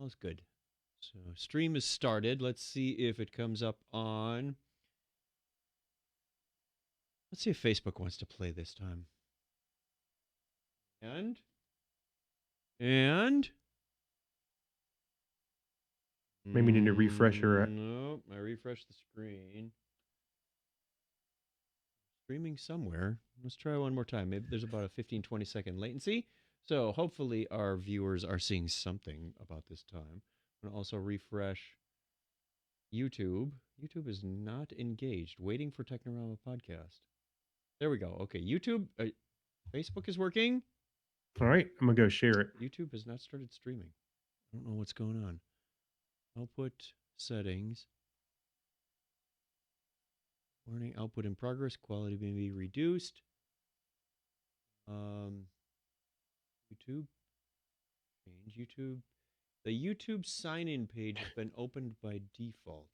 All's good. So stream is started. Let's see if it comes up on. Let's see if Facebook wants to play this time. And Maybe need to refresh her. No, I refreshed the screen. Streaming somewhere. Let's try one more time. Maybe there's about a 15-20 second latency. So hopefully our viewers are seeing something about this time. I'm going to also refresh YouTube. YouTube is not engaged. Waiting for Technorama podcast. There we go. Okay, YouTube. Facebook is working. All right, I'm going to go share it. YouTube has not started streaming. I don't know what's going on. Output settings. Warning, output in progress. Quality may be reduced. YouTube. Change YouTube. The YouTube sign-in page has been opened by default.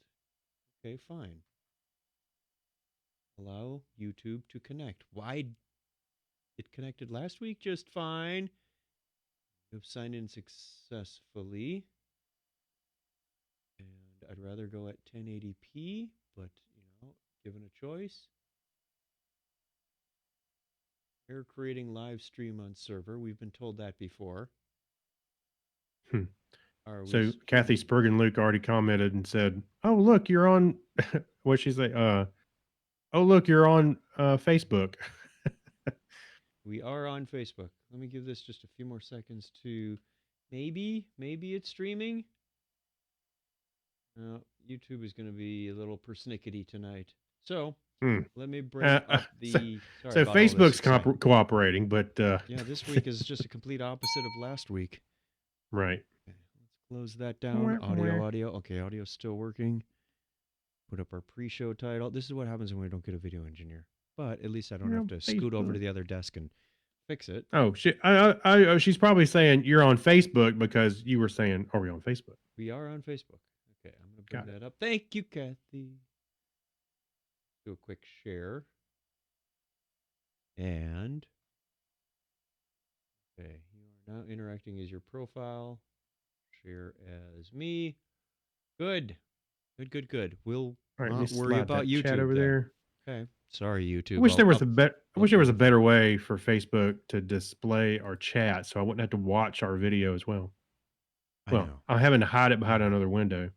Okay, fine. Allow YouTube to connect. Why? It connected last week just fine. You have signed in successfully. And I'd rather go at 1080p, but, given a choice. Error creating live stream on server. We've been told that before. So Kathy Spurgeon Luke already commented and said, "Oh look, you're on." What'd she say? "Oh look, you're on Facebook." We are on Facebook. Let me give this just a few more seconds to maybe it's streaming. YouTube is going to be a little persnickety tonight. So let me bring up the. So Facebook's cooperating, but yeah, this week is just a complete opposite of last week. Right. Okay, let's close that down. Audio. Okay, audio's still working. Put up our pre-show title. This is what happens when we don't get a video engineer. But at least I don't have to scoot over to the other desk and fix it. Oh, she's probably saying you're on Facebook because you were saying, "Are we on Facebook?" We are on Facebook. Okay, I'm going to bring that up. Thank you, Kathy. Do a quick share. And okay, you are now interacting as your profile. Share as me. Good. We'll not worry about YouTube chat over there. Okay. Sorry, YouTube. I wish there was a better way for Facebook to display our chat, so I wouldn't have to watch our video as well. I'm having to hide it behind another window.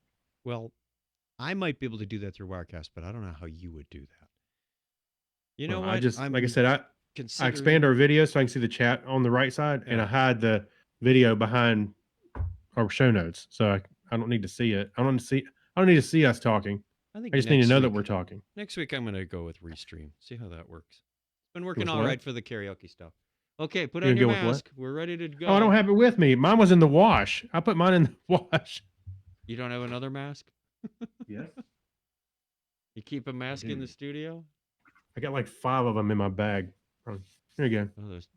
Well, I might be able to do that through Wirecast, but I don't know how you would do that. You know what? I expand our video so I can see the chat on the right side, and I hide the video behind our show notes, so I don't need to see it. I don't need to see us talking. I just need to know that we're talking. Next week, I'm going to go with Restream. See how that works. It's been working all right for the karaoke stuff. Okay, put on your mask. We're ready to go. Oh, I don't have it with me. Mine was in the wash. I put mine in the wash. You don't have another mask? Yes. You keep a mask in the studio? I got like 5 of them in my bag. Here you go. Oh, those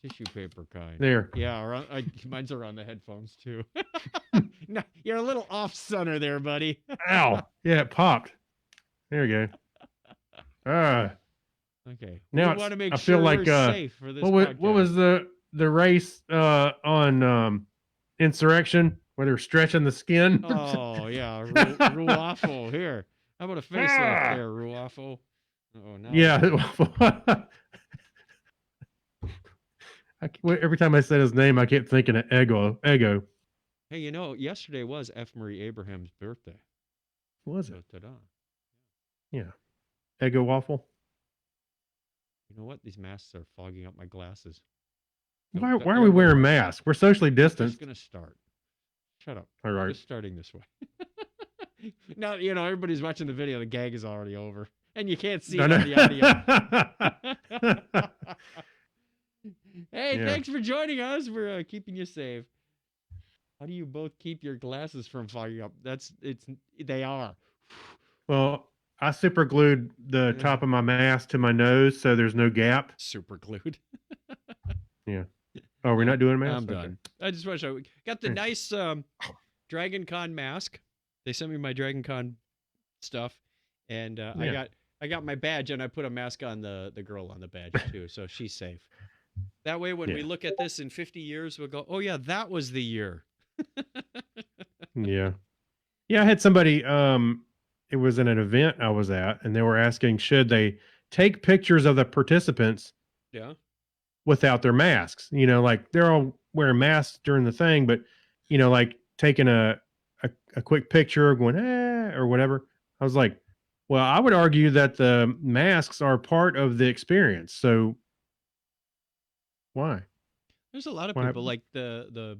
tissue paper kind. There. Yeah, mine's around the headphones too. No, you're a little off center there, buddy. Ow! Yeah, it popped. There we go. Okay. Now we want to make I feel sure like we're safe for this podcast. What was the race on Insurrection where they're stretching the skin? Oh yeah, Ruafo. Here, how about a facelift there, Ruafo? Oh no. Yeah. Every time I said his name, I kept thinking of Ego. Hey, yesterday was F. Murray Abraham's birthday. Was it? Ta-da. Yeah. Ego waffle. You know what? These masks are fogging up my glasses. Why are we wearing masks? We're socially distanced. It's going to start. Shut up. All right. Just starting this way. Now, everybody's watching the video. The gag is already over. And you can't see it on the audio. Hey, thanks for joining us. We're keeping you safe. How do you both keep your glasses from fogging up? They are. Well, I super glued the top of my mask to my nose so there's no gap. Super glued. Yeah. Oh, we're not doing a mask? I'm done. I just wish I got the nice Dragon Con mask. They sent me my Dragon Con stuff, and I got my badge, and I put a mask on the girl on the badge too, so she's safe. That way, when we look at this in 50 years, we'll go, "Oh yeah, that was the year." Yeah. Yeah, I had somebody it was in an event I was at and they were asking should they take pictures of the participants Yeah. without their masks. Like they're all wearing masks during the thing, but like taking a quick picture going or whatever. I was like, well, I would argue that the masks are part of the experience. So why? There's a lot of Why? people like the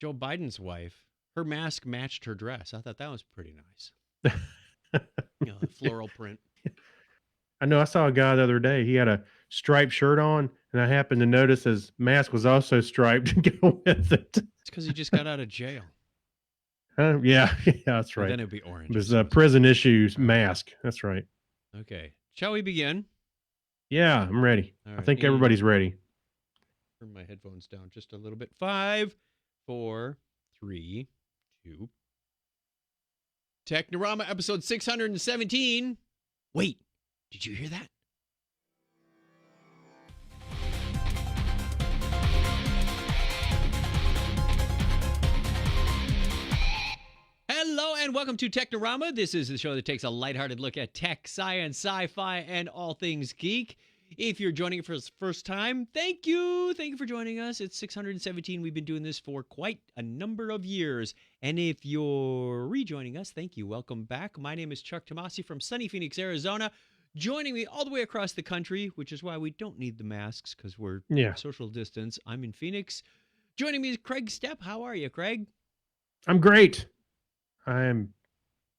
Joe Biden's wife. Her mask matched her dress. I thought that was pretty nice. The floral print. I know I saw a guy the other day. He had a striped shirt on, and I happened to notice his mask was also striped to go with it. It's because he just got out of jail. Yeah, that's right. And then it'd be orange. It was a prison issues mask. That's right. Okay. Shall we begin? Yeah, I'm ready. All I right, think everybody's ready. Turn my headphones down just a little bit. 5, 4, 3, 2. Technorama episode 617. Wait, did you hear that? Hello and welcome to Technorama. This is the show that takes a lighthearted look at tech, science, sci-fi, and all things geek. If you're joining it for the first time, thank you. Thank you for joining us. It's 617. We've been doing this for quite a number of years. And if you're rejoining us, thank you. Welcome back. My name is Chuck Tomasi from sunny Phoenix, Arizona. Joining me all the way across the country, which is why we don't need the masks because we're social distance. I'm in Phoenix. Joining me is Craig Stepp. How are you, Craig? I'm great. I'm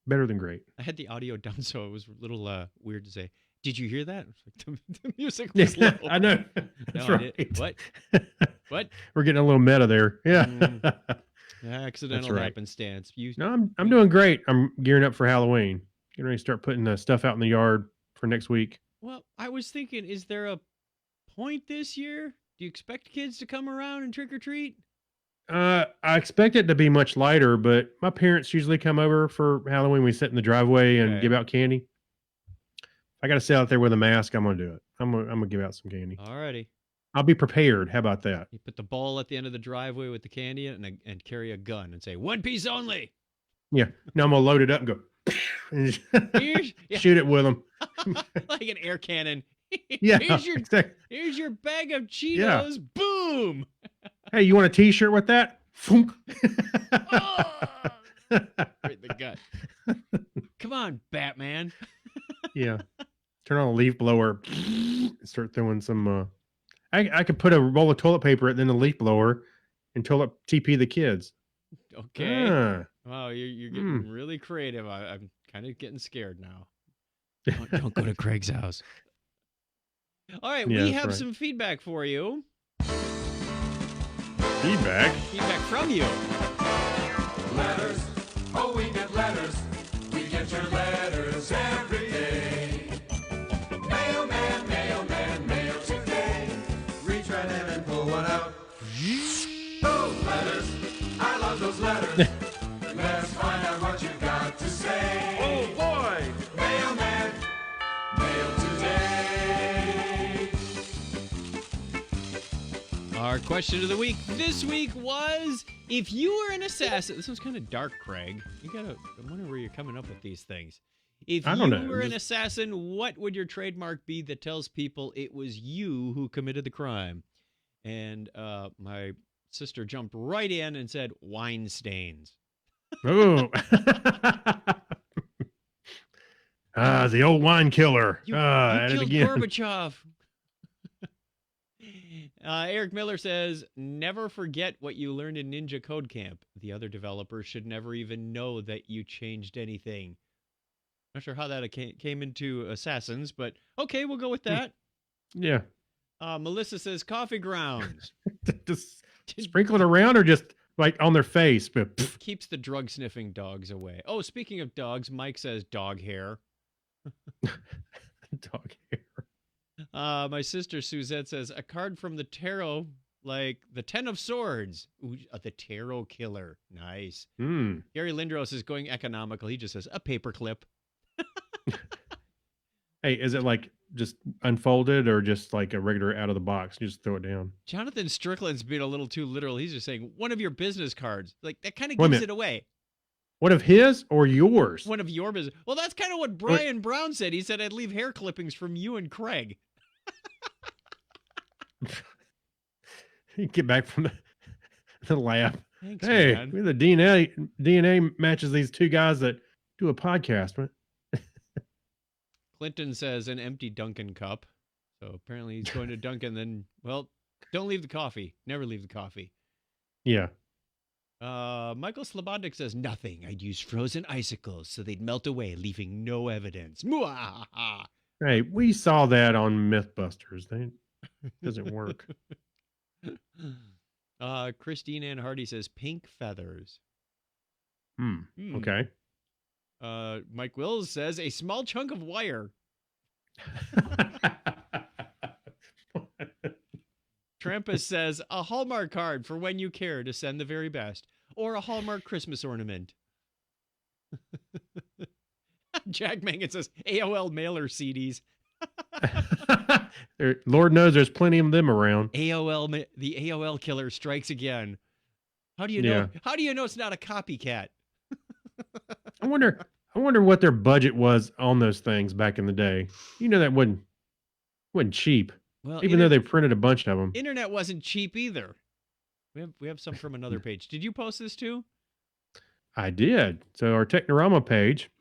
better than great. I had the audio down, so it was a little weird to say. Did you hear that? The music was low. I know. That's right. What? What? We're getting a little meta there. Yeah. Accidental happenstance. No, I'm doing great. I'm gearing up for Halloween. Getting ready to start putting the stuff out in the yard for next week. Well, I was thinking, is there a point this year? Do you expect kids to come around and trick or treat? I expect it to be much lighter, but my parents usually come over for Halloween. We sit in the driveway and give out candy. I got to sit out there with a mask. I'm going to do it. I'm gonna give out some candy. Alrighty. I'll be prepared. How about that? You put the bowl at the end of the driveway with the candy in and carry a gun and say, 1 piece only. Yeah. Now I'm going to load it up and go and shoot it with them. Like an air cannon. Yeah. Here's your bag of Cheetos. Yeah. Boom. Hey, you want a t-shirt with that? Oh! Right in the gut. Come on, Batman. Yeah. Turn on a leaf blower and start throwing some I could put a roll of toilet paper in the leaf blower and TP the kids. Okay. Wow, you're getting really creative. I'm kind of getting scared now. Don't go to Craig's house. All right, we have some feedback for you. Feedback from you. Letters. Oh, we get letters. We get your letters every day. Mailman, mailman, mail today. Reach right in and pull one out. Those letters. I love those letters. Let's find out what you got to say. Oh, boy. Mailman, mail today. Our question of the week this week was, if you were an assassin... This was kind of dark, Craig. I wonder where you're coming up with these things. If you were an assassin, what would your trademark be that tells people it was you who committed the crime? And my sister jumped right in and said, wine stains. Oh. The old wine killer. You at killed it again. Gorbachev. Eric Miller says, never forget what you learned in Ninja Code Camp. The other developers should never even know that you changed anything. Not sure how that came into Assassins, but okay, we'll go with that. Yeah. Melissa says, coffee grounds. Just sprinkle it around or just like on their face? But keeps the drug-sniffing dogs away. Oh, speaking of dogs, Mike says dog hair. Dog hair. My sister Suzette says, a card from the tarot, like the 10 of Swords. Ooh, the tarot killer. Nice. Gary Lindros is going economical. He just says, a paperclip. Hey, is it like just unfolded or just like a regular out of the box? You just throw it down. Jonathan Strickland's being a little too literal. He's just saying one of your business cards. Like that kind of Wait a gives minute. it away. One of his or yours? One of your business. Well, that's kind of what Brian Brown said. He said I'd leave hair clippings from you and Craig. You get back from the lab. Thanks, Hey, man. the DNA matches these two guys that do a podcast, right? Clinton says an empty Dunkin' cup. So apparently he's going to Dunkin'. Then, well, don't leave the coffee. Never leave the coffee. Yeah. Michael Slobodnik says nothing. I'd use frozen icicles so they'd melt away, leaving no evidence. Mwah-ha-ha. Hey, we saw that on Mythbusters. That doesn't work. Christine Ann Hardy says pink feathers. Okay. Mike Wills says a small chunk of wire. Trampus says a Hallmark card for when you care to send the very best, or a Hallmark Christmas ornament. Jack Mangan says AOL mailer CDs. Lord knows there's plenty of them around. The AOL killer strikes again. How do you know? Yeah. How do you know it's not a copycat? I wonder what their budget was on those things back in the day. You know, that wasn't cheap. Well, even though they printed a bunch of them. Internet wasn't cheap either. We have some from another page. Did you post this too? I did. So our Technorama page,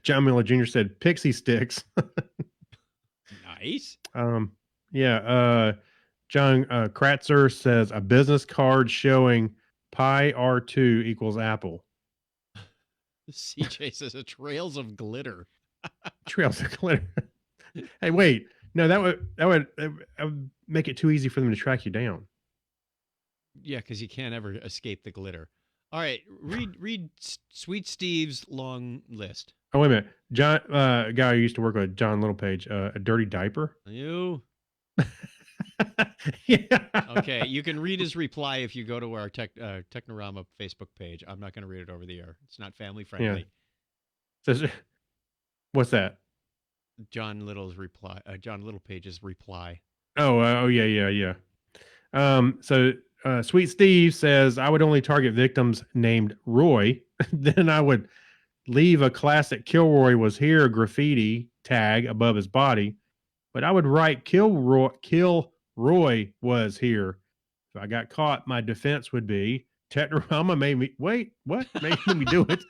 John Miller Jr. said pixie sticks. Nice. Yeah. John Kratzer says a business card showing pi R2 equals Apple. CJ says a trails of glitter. Trails of glitter. Hey, wait. No, that would make it too easy for them to track you down. Yeah, because you can't ever escape the glitter. All right, read Sweet Steve's long list. Oh, wait a minute. John, a guy I used to work with, John Littlepage, a dirty diaper. You? Yeah. Okay, you can read his reply if you go to our Technorama Facebook page. I'm not going to read it over the air. It's not family friendly. Yeah. What's that? John Littlepage's reply. Oh, yeah. So Sweet Steve says, I would only target victims named Roy. Then I would leave a classic Kilroy was here graffiti tag above his body, but I would write Kilroy was here. If I got caught, my defense would be Technorama made me wait. What made me do it?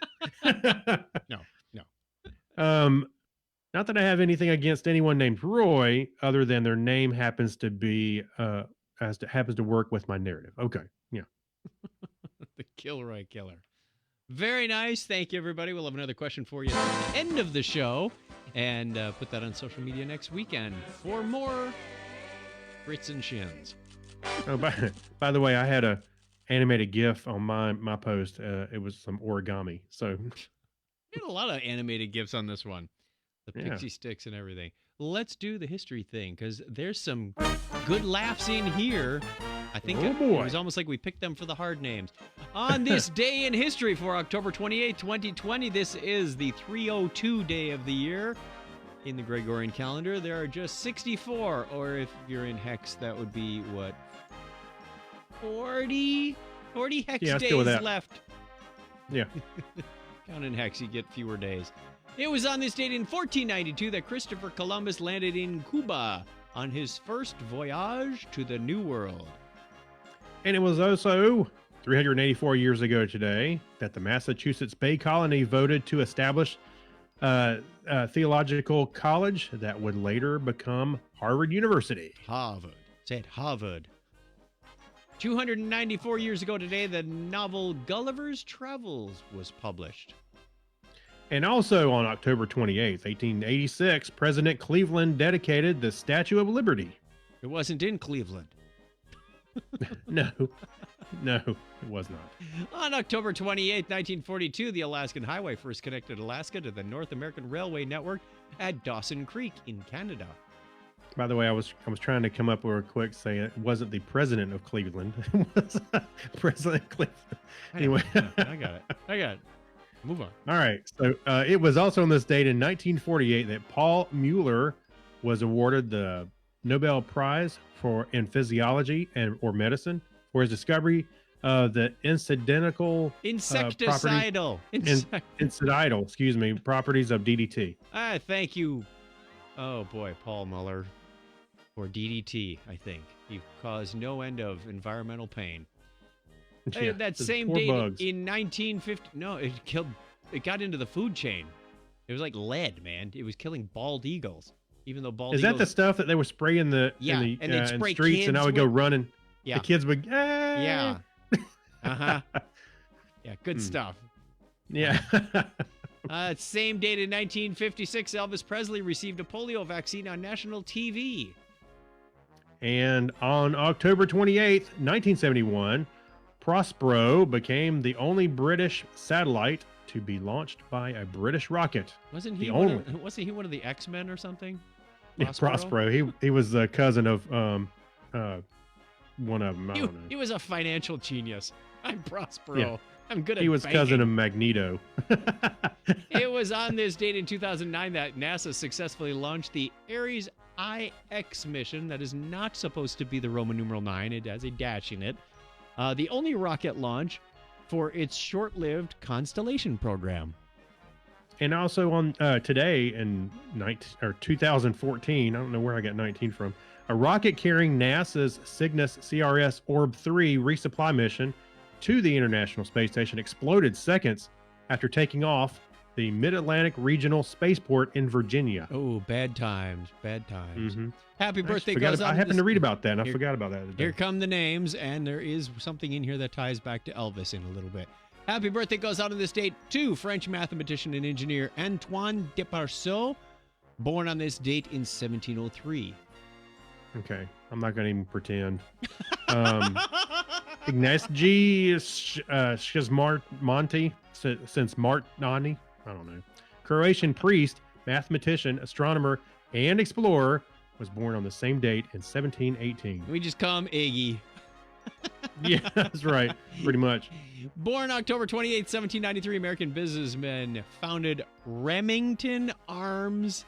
No. Not that I have anything against anyone named Roy, other than their name happens to be happens to work with my narrative. Okay, yeah. The Kilroy Killer. Very nice. Thank you, everybody. We'll have another question for you at the end of the show, and put that on social media next weekend for more Grits and Shins. Oh, by the way, I had a animated GIF on my post. It was some origami. So We had a lot of animated GIFs on this one. The pixie sticks and everything. Let's do the history thing, because there's some good laughs in here. I think it was almost like we picked them for the hard names. On this day in history for October 28, 2020, this is the 302 day of the year. In the Gregorian calendar, there are just 64, or if you're in hex, that would be, what, 40 hex days left. Yeah. Count in hex, you get fewer days. It was on this date in 1492 that Christopher Columbus landed in Cuba on his first voyage to the New World. And it was also 384 years ago today that the Massachusetts Bay Colony voted to establish a theological college that would later become Harvard University. Harvard. Say it, Harvard. 294 years ago today, the novel Gulliver's Travels was published. And also on October 28th, 1886, President Cleveland dedicated the Statue of Liberty. It wasn't in Cleveland. No, it was not. On October 28, 1942, the Alaskan Highway first connected Alaska to the North American Railway Network at Dawson Creek in Canada. By the way, I was trying to come up with a quick saying it wasn't the president of Cleveland. It was President Cleveland. Anyway. I got it. Move on. All right. So it was also on this date in 1948 that Paul Mueller was awarded the Nobel Prize in physiology or medicine for his discovery of the incidental Insecticidal. properties of DDT. Thank you. Oh boy, Paul Muller. For DDT, I think. You've caused no end of environmental pain. Yeah, That those same poor date bugs. in 1950. No, it got into the food chain. It was like lead, man. It was killing bald eagles. Even though bald Is eagles. that the stuff that they were spraying in the and they'd in spray streets, and I would go running? Yeah. The kids would. Yeah. Uh-huh. Yeah, good stuff. Yeah. Same date in 1956, Elvis Presley received a polio vaccine on national TV. And on October 28th, 1971, Prospero became the only British satellite to be launched by a British rocket. Wasn't he one of the X-Men or something? Yeah, Prospero. He was the cousin of one of them. I don't know. He was a financial genius. I'm Prospero. Yeah. I'm good at He was banking. cousin of Magneto. It was on this date in 2009 that NASA successfully launched the Ares IX mission. That is not supposed to be the Roman numeral 9. It has a dash in it. The only rocket launch for its short-lived Constellation program. And also on today in 2014, I don't know where I got 19 from, a rocket carrying NASA's Cygnus CRS Orb-3 resupply mission to the International Space Station exploded seconds after taking off the Mid-Atlantic Regional Spaceport in Virginia. Oh, bad times. Mm-hmm. Happy birthday goes on. I happened to read about that, and I forgot about that. Here come the names, and there is something in here that ties back to Elvis in a little bit. Happy birthday goes out on this date to French mathematician and engineer Antoine Desparceaux, born on this date in 1703. Okay, I'm not going to even pretend. Ignacy Shizmarmonti, since Martnani, I don't know. Croatian priest, mathematician, astronomer, and explorer, was born on the same date in 1718. We just call him Iggy. Yeah, that's right. Pretty much. Born October 28, 1793, American businessman founded Remington Arms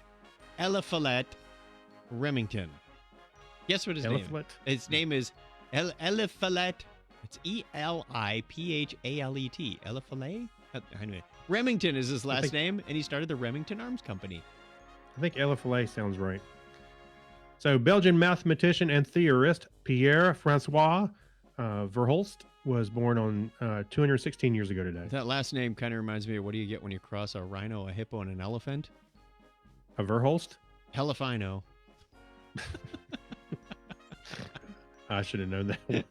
Eliphalet Remington. Guess what his name is? His name is Eliphalet. It's Eliphalet. Eliphalet? Anyway, Remington is his last name, and he started the Remington Arms Company. I think Eliphalet sounds right. So, Belgian mathematician and theorist Pierre-Francois Verhulst was born on 216 years ago today. That last name kind of reminds me of what do you get when you cross a rhino, a hippo, and an elephant? A Verhulst? Hell if I know. I should have known that one.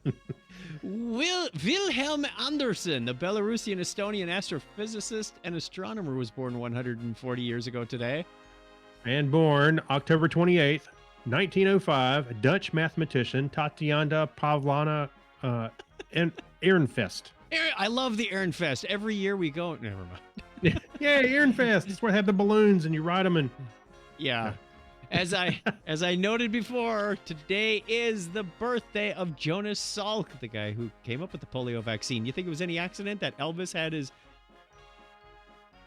Wilhelm Andersen, the Belarusian Estonian astrophysicist and astronomer, was born 140 years ago today. And born October 28th, 1905, Dutch mathematician Tatiana Pavlana Ehrenfest. I love the Ehrenfest. Every year we go. Never mind. Yeah, Ehrenfest. It's where they have the balloons and you ride them. And yeah. As I noted before, today is the birthday of Jonas Salk, the guy who came up with the polio vaccine. You think it was any accident that Elvis had his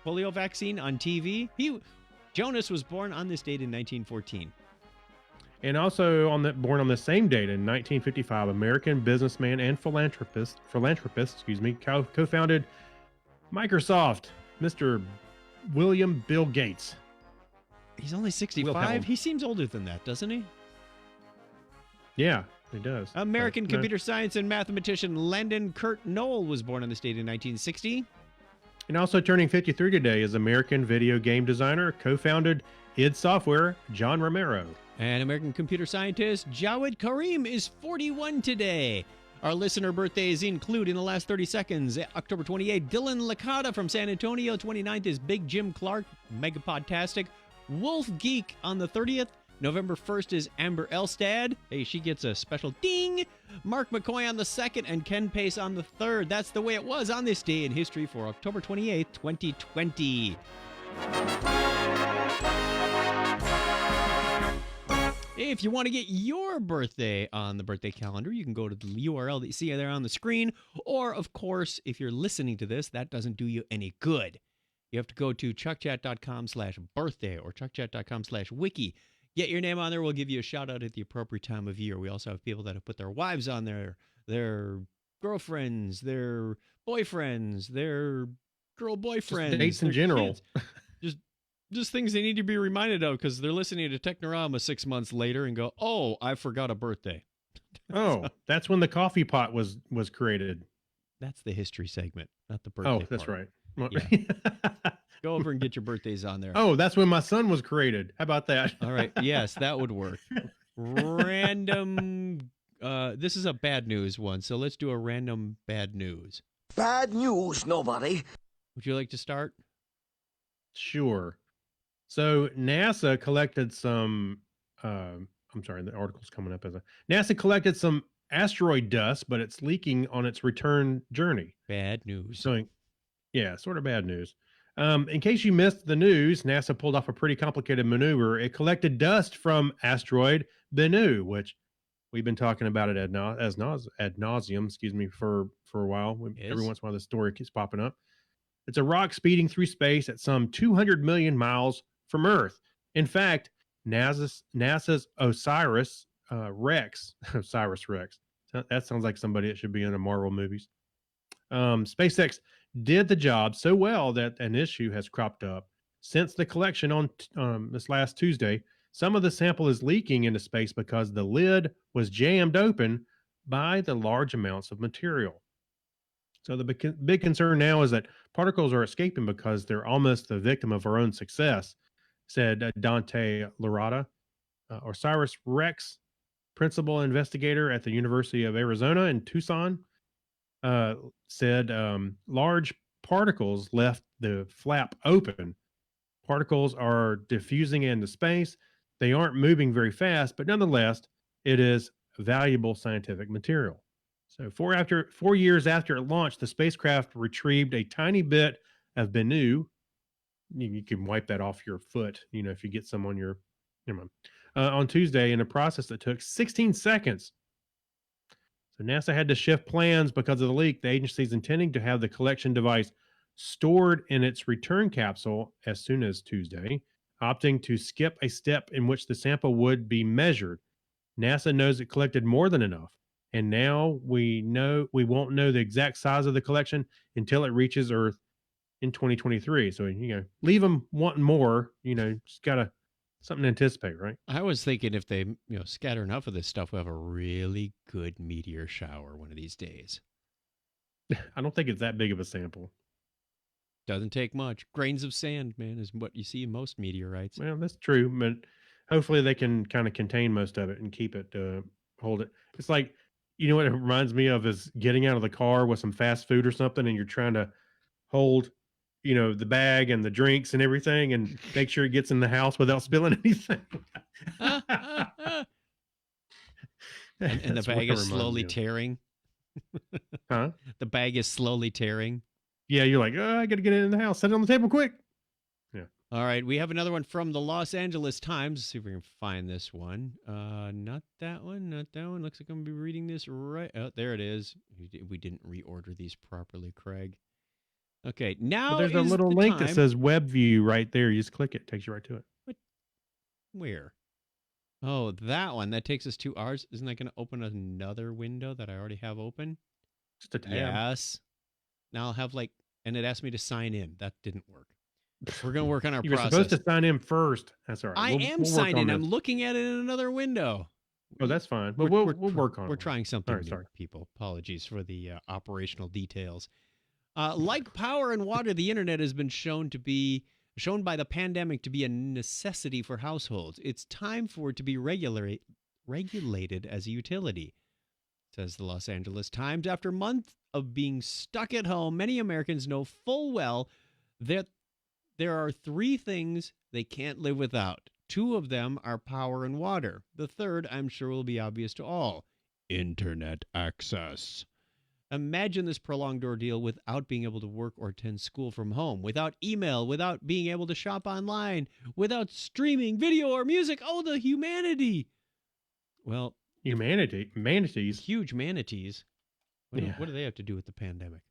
polio vaccine on TV? Jonas was born on this date in 1914. And also born on the same date in 1955, American businessman and philanthropist, co-founded Microsoft, Mr. William Bill Gates. He's only 65. He seems older than that, doesn't he? Yeah, he does. American computer science and mathematician Landon Kurt Knoll was born on this date in 1960. And also turning 53 today is American video game designer, co-founded id Software, John Romero. And American computer scientist Jawed Karim is 41 today. Our listener birthdays include, in the last 30 seconds, October 28th, Dylan Licata from San Antonio. 29th is Big Jim Clark, Megapodtastic. Wolf Geek on the 30th. November 1st is Amber Elstad. Hey, she gets a special ding. Mark McCoy on the 2nd and Ken Pace on the 3rd. That's the way it was on this day in history for October 28th, 2020. If you want to get your birthday on the birthday calendar, you can go to the URL that you see there on the screen. Or, of course, if you're listening to this, that doesn't do you any good. You have to go to chuckchat.com/birthday or chuckchat.com/wiki. Get your name on there. We'll give you a shout out at the appropriate time of year. We also have people that have put their wives on there, their girlfriends, their boyfriends, their girl boyfriends, Just dates in their general. kids. Just things they need to be reminded of because they're listening to Technorama 6 months later and go, "Oh, I forgot a birthday." Oh, that's when the coffee pot was created. That's the history segment, not the birthday. Oh, that's part. right. Well, Yeah. Go over and get your birthdays on there. Oh, that's when my son was created. How about that? All right. Yes, that would work. Random. This is a bad news one, so let's do a random bad news. Bad news, nobody. Would you like to start? Sure. So NASA collected some. I'm sorry, the article's coming up as a. NASA collected some asteroid dust, but it's leaking on its return journey. Bad news. So, yeah, sort of bad news. In case you missed the news, NASA pulled off a pretty complicated maneuver. It collected dust from asteroid Bennu, which we've been talking about it ad nauseum, for a while. Every once in a while, this story keeps popping up. It's a rock speeding through space at some 200 million miles from Earth. In fact, NASA's Osiris Rex, Osiris Rex. That sounds like somebody that should be in the Marvel movies. SpaceX did the job so well that an issue has cropped up since the collection on this last Tuesday. Some of the sample is leaking into space because the lid was jammed open by the large amounts of material. So the big concern now is that particles are escaping because they're almost the victim of our own success, said Dante Lorata, Osiris Rex, principal investigator at the University of Arizona in Tucson, said large particles left the flap open. Particles are diffusing into space. They aren't moving very fast, but nonetheless, it is valuable scientific material. So 4 years after it launched, the spacecraft retrieved a tiny bit of Bennu. You can wipe that off your foot, if you get some on your, never mind, on Tuesday in a process that took 16 seconds. So NASA had to shift plans because of the leak. The agency is intending to have the collection device stored in its return capsule as soon as Tuesday, opting to skip a step in which the sample would be measured. NASA knows it collected more than enough, and now we won't know the exact size of the collection until it reaches Earth in 2023. So, leave them wanting more, just got something to anticipate, right? I was thinking if they, scatter enough of this stuff, we'll have a really good meteor shower one of these days. I don't think it's that big of a sample. Doesn't take much. Grains of sand, man, is what you see in most meteorites. Well, that's true, but hopefully they can kind of contain most of it and keep it, hold it. It's like, what it reminds me of is getting out of the car with some fast food or something, and you're trying to hold, the bag and the drinks and everything, and make sure it gets in the house without spilling anything. and the bag is slowly tearing. Huh? The bag is slowly tearing. Yeah, you're like, I got to get it in the house. Set it on the table quick. Yeah. All right, we have another one from the Los Angeles Times. Let's see if we can find this one. Not that one. Not that one. Looks like I'm going to be reading this right. Oh, there it is. We didn't reorder these properly, Craig. Okay, now there's a little link that says web view right there. You just click it. Takes you right to it. What? Where? Oh, that one. That takes us to ours. Isn't that going to open another window that I already have open? Just a tab. Yes. Now I'll have and it asked me to sign in. That didn't work. We're going to work on our You're process. supposed to sign in first. That's all right. I am signed in. I'm looking at it in another window. Oh, that's fine. But we'll work on it. We're trying something new, sorry. people. Apologies for the operational details. Like power and water, the internet has been shown by the pandemic to be a necessity for households. It's time for it to be regulated as a utility, says the Los Angeles Times. After months of being stuck at home, many Americans know full well that there are 3 things they can't live without. 2 of them are power and water. The third, I'm sure, will be obvious to all: internet access. Imagine this prolonged ordeal without being able to work or attend school from home, without email, without being able to shop online, without streaming video or music. Oh, the humanity. Well, manatees. Huge manatees. What Yeah. do they have to do with the pandemic?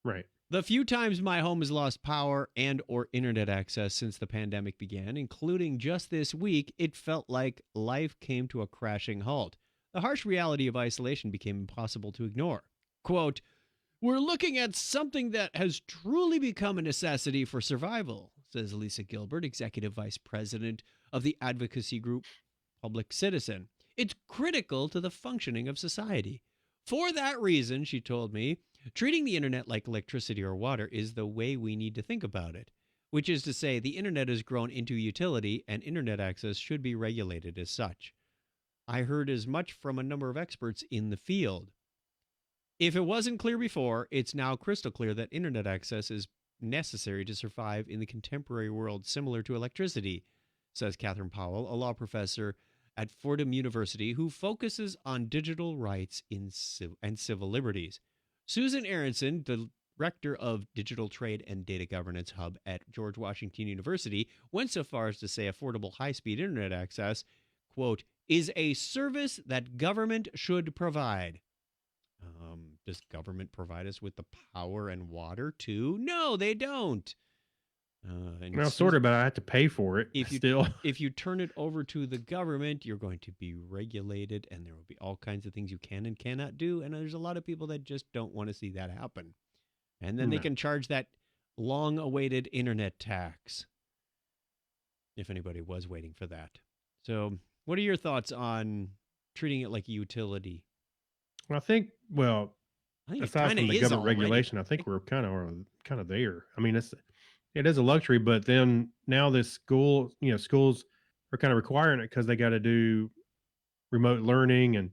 Right. The few times my home has lost power and or internet access since the pandemic began, including just this week, it felt like life came to a crashing halt. The harsh reality of isolation became impossible to ignore. Quote, "We're looking at something that has truly become a necessity for survival," says Lisa Gilbert, Executive Vice President of the advocacy group Public Citizen. "It's critical to the functioning of society. For that reason," she told me, "treating the internet like electricity or water is the way we need to think about it, which is to say the internet has grown into utility and internet access should be regulated as such. I heard as much from a number of experts in the field. If it wasn't clear before, it's now crystal clear that internet access is necessary to survive in the contemporary world, similar to electricity," says Catherine Powell, a law professor at Fordham University who focuses on digital rights and civil liberties. Susan Aronson, director of Digital Trade and Data Governance Hub at George Washington University, went so far as to say affordable high-speed internet access, quote, "is a service that government should provide." Does government provide us with the power and water too? No, they don't. Well, sort of, but I have to pay for it still. If you turn it over to the government, you're going to be regulated, and there will be all kinds of things you can and cannot do. And there's a lot of people that just don't want to see that happen. And then they can charge that long-awaited internet tax, if anybody was waiting for that. So what are your thoughts on treating it like a utility? I think aside from the government already. regulation, I think we're kind of there. I mean, it is a luxury, but then now schools are kind of requiring it because they got to do remote learning, and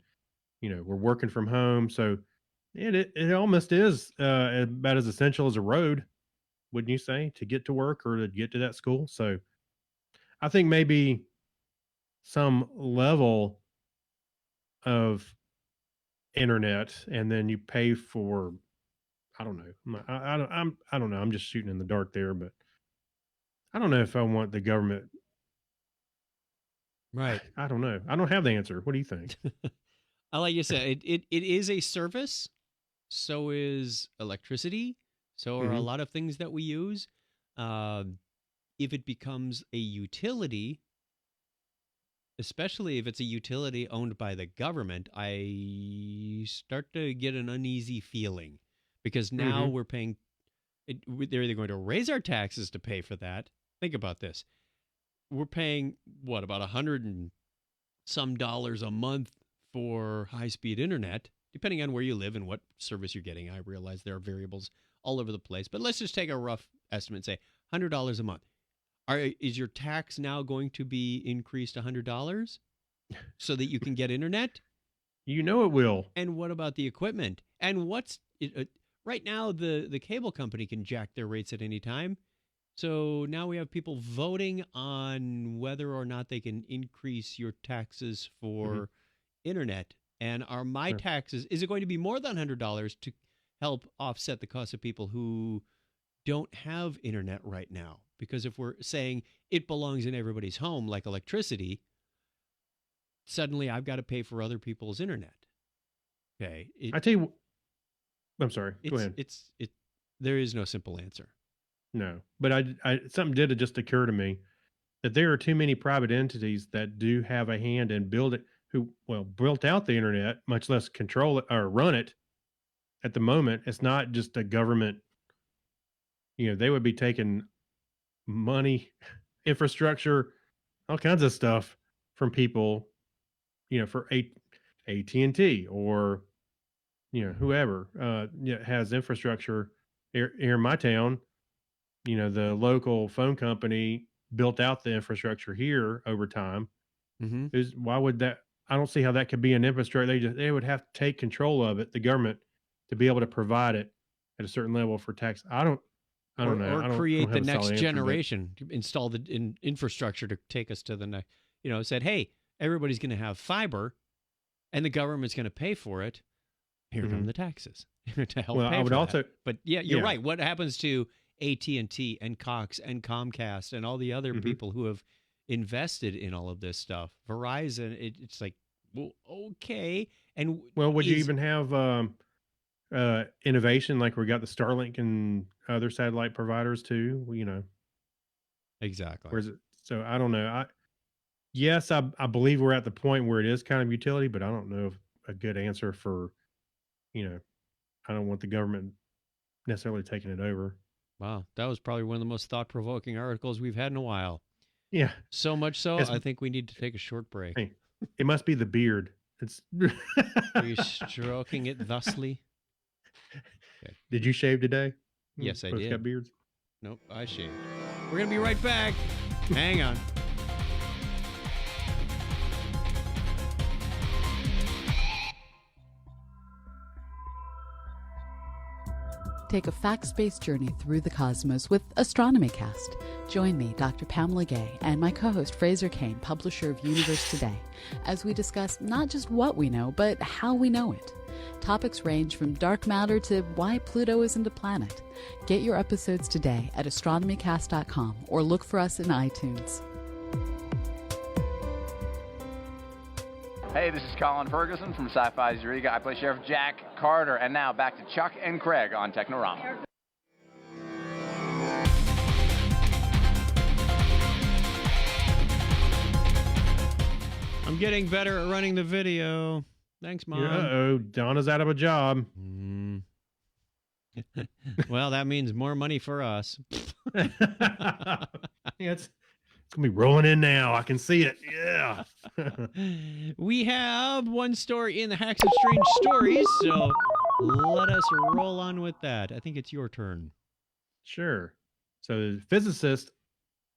we're working from home, so it almost is about as essential as a road, wouldn't you say, to get to work or to get to that school? So I think maybe some level of internet, and then you pay for, I don't know. I don't know. I'm just shooting in the dark there, but I don't know if I want the government. Right. I don't know. I don't have the answer. What do you think? Like you said, it is a service. So is electricity. So are a lot of things that we use. If it becomes a utility, especially if it's a utility owned by the government, I start to get an uneasy feeling, because now we're paying. They're either going to raise our taxes to pay for that. Think about this. We're paying, what, about $100 and some a month for high-speed internet, depending on where you live and what service you're getting. I realize there are variables all over the place, but let's just take a rough estimate and say $100 a month. Is your tax now going to be increased $100 so that you can get internet? It will. And what about the equipment? And right now, the cable company can jack their rates at any time. So now we have people voting on whether or not they can increase your taxes for internet. And are my taxes, is it going to be more than $100 to help offset the cost of people who don't have internet right now? Because if we're saying it belongs in everybody's home like electricity, suddenly I've got to pay for other people's internet. Okay. I tell you, I'm sorry. Go ahead. There is no simple answer. No, but something did just occur to me that there are too many private entities that do have a hand in built out the internet, much less control it or run it. At the moment, it's not just a government. They would be taking money, infrastructure, all kinds of stuff from people, for AT&T or, whoever has infrastructure here in my town. The local phone company built out the infrastructure here over time. Why would that? I don't see how that could be an infrastructure. They would have to take control of it, the government, to be able to provide it at a certain level for tax. I don't know. Or create the next generation, install the infrastructure to take us to the next. Said, hey, everybody's going to have fiber, and the government's going to pay for it. Here come the taxes to help. Well, pay I would for also. That. But you're right. What happens to AT&T and Cox and Comcast and all the other people who have invested in all of this stuff? Verizon, it's like, well, okay. And would you even have innovation, like we got the Starlink and other satellite providers too. Exactly. Where's it? So I don't know. Yes, I believe we're at the point where it is kind of utility, but I don't know if a good answer for, I don't want the government necessarily taking it over. Wow, that was probably one of the most thought-provoking articles we've had in a while. Yeah. So much so, It's, I think we need to take a short break. hey, it must be the beard. It's. Are you stroking it thusly? Okay. Did you shave today? Yes, I Both did. got beards. Nope, I shaved. We're going to be right back. Hang on. Take a fact-based journey through the cosmos with Astronomy Cast. Join me, Dr. Pamela Gay, and my co-host Fraser Kane, publisher of Universe Today, as we discuss not just what we know, but how we know it. Topics range from dark matter to why Pluto isn't a planet. Get your episodes today at astronomycast.com or look for us in iTunes. Hey, this is Colin Ferguson from Sci-Fi Zuriga. I play Sheriff Jack Carter. And now back to Chuck and Craig on Technorama. I'm getting better at running the video. Thanks, Mom. Uh-oh, Donna's out of a job. Well, that means more money for us. Yeah, it's going to be rolling in now. I can see it. Yeah. We have one story in the Hacks of Strange Stories, so let us roll on with that. I think it's your turn. Sure. So physicists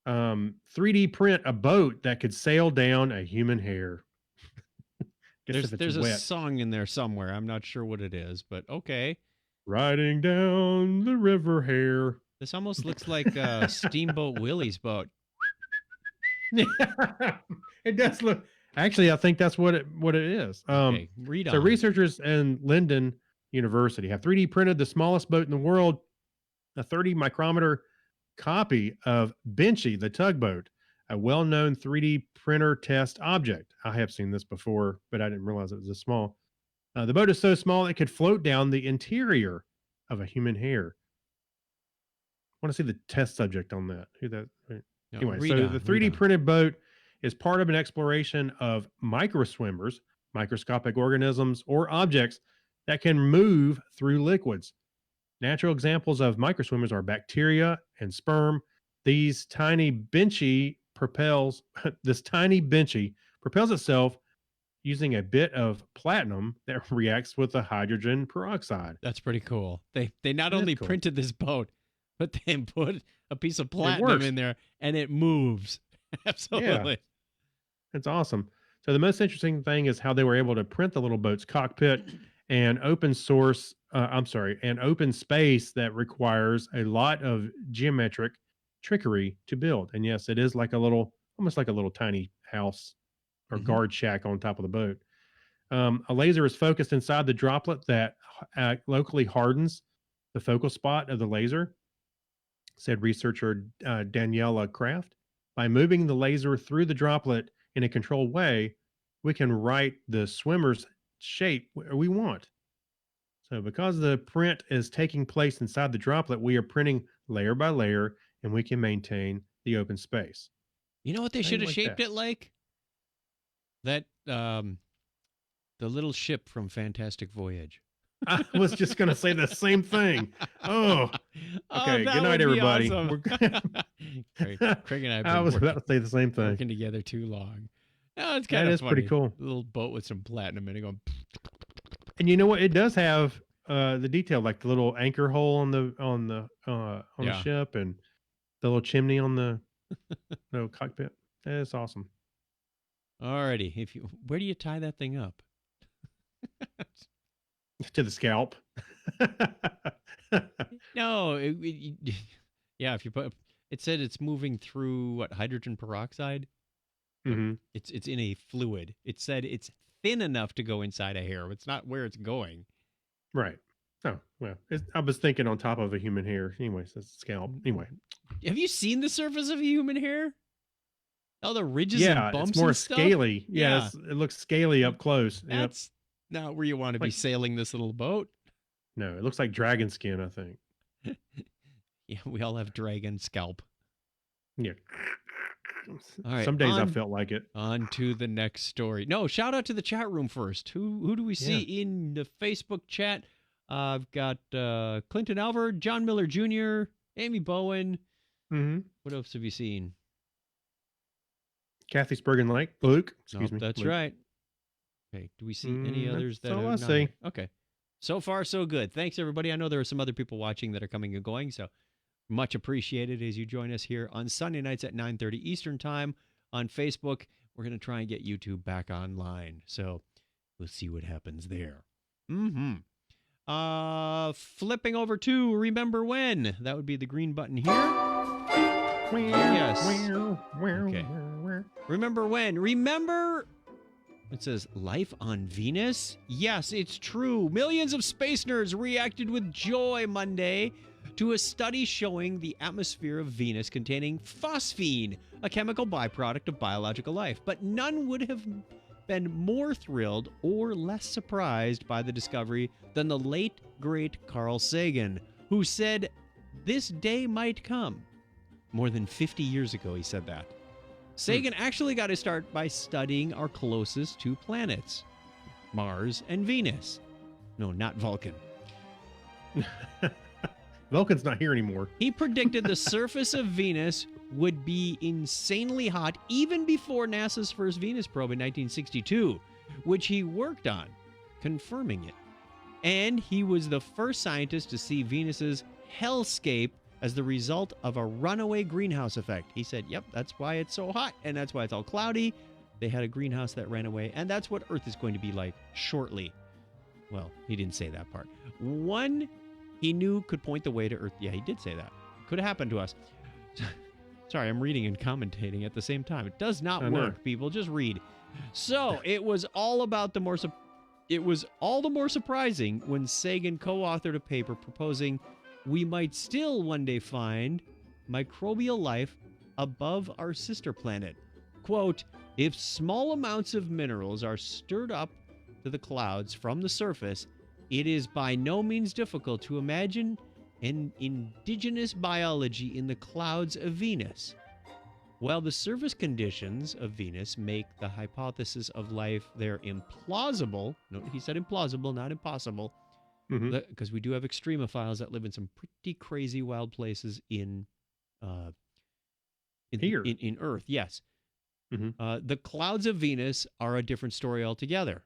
3D print a boat that could sail down a human hair. There's a song in there somewhere. I'm not sure what it is, but okay. Riding down the river hair. This almost looks like Steamboat Willie's boat. It does look. Actually, I think that's what it is. Okay, read on. So researchers in Linden University have 3D printed the smallest boat in the world, a 30 micrometer copy of Benchy, the tugboat, a well-known 3D printer test object. I have seen this before, but I didn't realize it was this small. The boat is so small it could float down the interior of a human hair. I want to see the test subject on that. No, Anyway, read so on, the read 3D on. printed boat is part of an exploration of microswimmers, microscopic organisms, or objects that can move through liquids. Natural examples of microswimmers are bacteria and sperm. This tiny Benchy propels itself using a bit of platinum that reacts with the hydrogen peroxide. That's pretty cool. They not That is only cool. printed this boat, but they put a piece of platinum works. in there and it moves. Absolutely. It's awesome. So the most interesting thing is how they were able to print the little boat's cockpit and open space that requires a lot of geometric trickery to build. And yes, it is like almost like a little tiny house or guard shack on top of the boat. A laser is focused inside the droplet that locally hardens the focal spot of the laser, said researcher Daniela Kraft. By moving the laser through the droplet in a controlled way, we can write the swimmer's shape we want. So because the print is taking place inside the droplet, we are printing layer by layer, and we can maintain the open space. You know what they Things should have like shaped that. it like? That the little ship from Fantastic Voyage. I was just going to say the same thing. Oh, okay. that Good night, would be everybody. awesome. Craig and I have I been was about to say the same thing. working together too long. No, it's That kind of is pretty cool. A little boat with some platinum in it going. And you know what? It does have the detail, like the little anchor hole on the Yeah. ship, and the little chimney on the cockpit. It's awesome. Alrighty, where do you tie that thing up? To the scalp. No, yeah. If you put, it said it's moving through what, hydrogen peroxide. Mhm. It's in a fluid. It said it's thin enough to go inside a hair. It's not where it's going. Right. Oh, well, I was thinking on top of a human hair. Anyways, it's scalp. Anyway. Have you seen the surface of a human hair? All the ridges Yeah, and bumps it's more and stuff? scaly. Yeah. It looks scaly up close. Yep. That's not where you want to be Like- sailing this little boat. No, it looks like dragon skin, I think. Yeah, we all have dragon scalp. Yeah. All right. Some days I felt like it. On to the next story. No, shout out to the chat room first. Who do we see in the Facebook chat? I've got Clinton Alvord, John Miller Jr., Amy Bowen. Mm-hmm. What else have you seen? Kathy Spurgeon Lake. Luke. Excuse me. That's Luke. right. Okay. Do we see any others that all are I see. Okay. So far, so good. Thanks, everybody. I know there are some other people watching that are coming and going, so much appreciated as you join us here on Sunday nights at 9:30 Eastern Time on Facebook. We're going to try and get YouTube back online, so we'll see what happens there. Mm-hmm. Flipping over to Remember When. That would be the green button here. Yes. Okay. Remember When. Remember... It says, life on Venus? Yes, it's true. Millions of space nerds reacted with joy Monday to a study showing the atmosphere of Venus containing phosphine, a chemical byproduct of biological life. But none would have been more thrilled or less surprised by the discovery than the late, great Carl Sagan, who said this day might come. More than 50 years ago, he said that. Sagan actually got his start by studying our closest two planets, Mars and Venus. No, not Vulcan. Vulcan's not here anymore. He predicted the surface of Venus would be insanely hot even before NASA's first Venus probe in 1962, which he worked on, confirming it. And he was the first scientist to see Venus's hellscape as the result of a runaway greenhouse effect. He said, yep, that's why it's so hot, and that's why it's all cloudy. They had a greenhouse that ran away, and that's what Earth is going to be like shortly. Well, he didn't say that part. One he knew could point the way to Earth. Yeah, he did say that. Could have happened to us. Sorry, I'm reading and commentating at the same time. It does not work, people. Just read. So it was all the more surprising when Sagan co-authored a paper proposing we might still one day find microbial life above our sister planet. Quote, if small amounts of minerals are stirred up to the clouds from the surface, it is by no means difficult to imagine an indigenous biology in the clouds of Venus. While the surface conditions of Venus make the hypothesis of life there implausible, note he said implausible, not impossible, because we do have extremophiles that live in some pretty crazy wild places in Earth. Yes. The clouds of Venus are a different story altogether.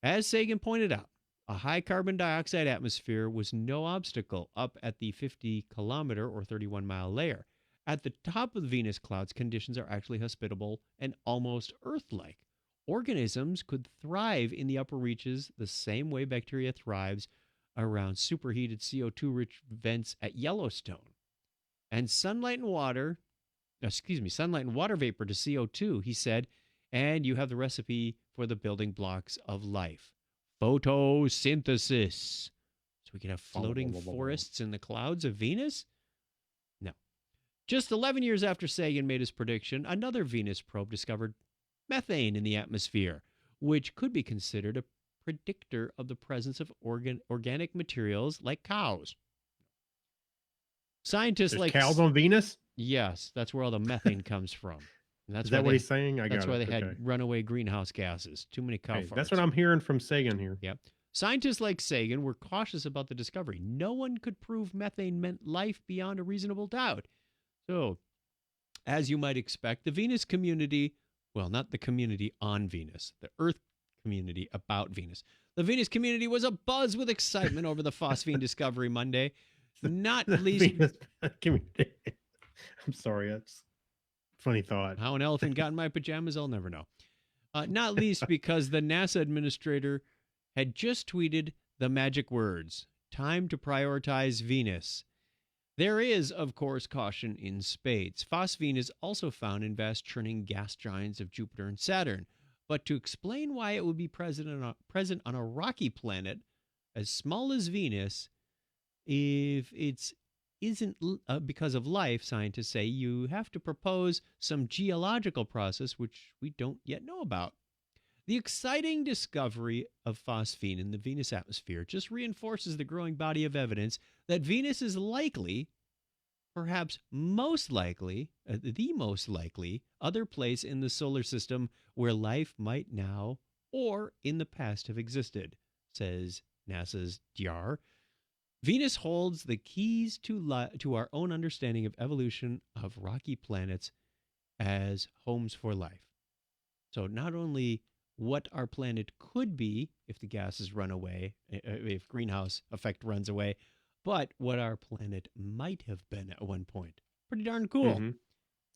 As Sagan pointed out, a high carbon dioxide atmosphere was no obstacle up at the 50-kilometer or 31-mile layer. At the top of the Venus clouds, conditions are actually hospitable and almost Earth-like. Organisms could thrive in the upper reaches the same way bacteria thrives around superheated CO2-rich vents at Yellowstone. And sunlight and water vapor to CO2, he said, and you have the recipe for the building blocks of life. Photosynthesis. So we could have floating forests in the clouds of Venus? No. Just 11 years after Sagan made his prediction, another Venus probe discovered methane in the atmosphere, which could be considered a predictor of the presence of organic materials like cows. Scientists like cows on Venus? Yes, that's where all the methane comes from. And that's Is that what he's saying? That's why they had runaway greenhouse gases. Too many cow farts. That's what I'm hearing from Sagan here. Yep. Scientists like Sagan were cautious about the discovery. No one could prove methane meant life beyond a reasonable doubt. So, as you might expect, the Venus community, well, not the community on Venus, the Earth community about Venus. The Venus community was abuzz with excitement over the phosphine discovery Monday. Not least... Venus community. I'm sorry, that's funny thought. How an elephant got in my pajamas, I'll never know. Not least because the NASA administrator had just tweeted the magic words, time to prioritize Venus. There is, of course, caution in spades. Phosphine is also found in vast churning gas giants of Jupiter and Saturn. But to explain why it would be present on a rocky planet as small as Venus, if it isn't because of life, scientists say, you have to propose some geological process which we don't yet know about. The exciting discovery of phosphine in the Venus atmosphere just reinforces the growing body of evidence that Venus is likely, perhaps most likely, the most likely other place in the solar system where life might now or in the past have existed, says NASA's DR. Venus holds the keys to our own understanding of evolution of rocky planets as homes for life. So not only what our planet could be if the gases run away, if greenhouse effect runs away, but what our planet might have been at one point. Pretty darn cool. Mm-hmm.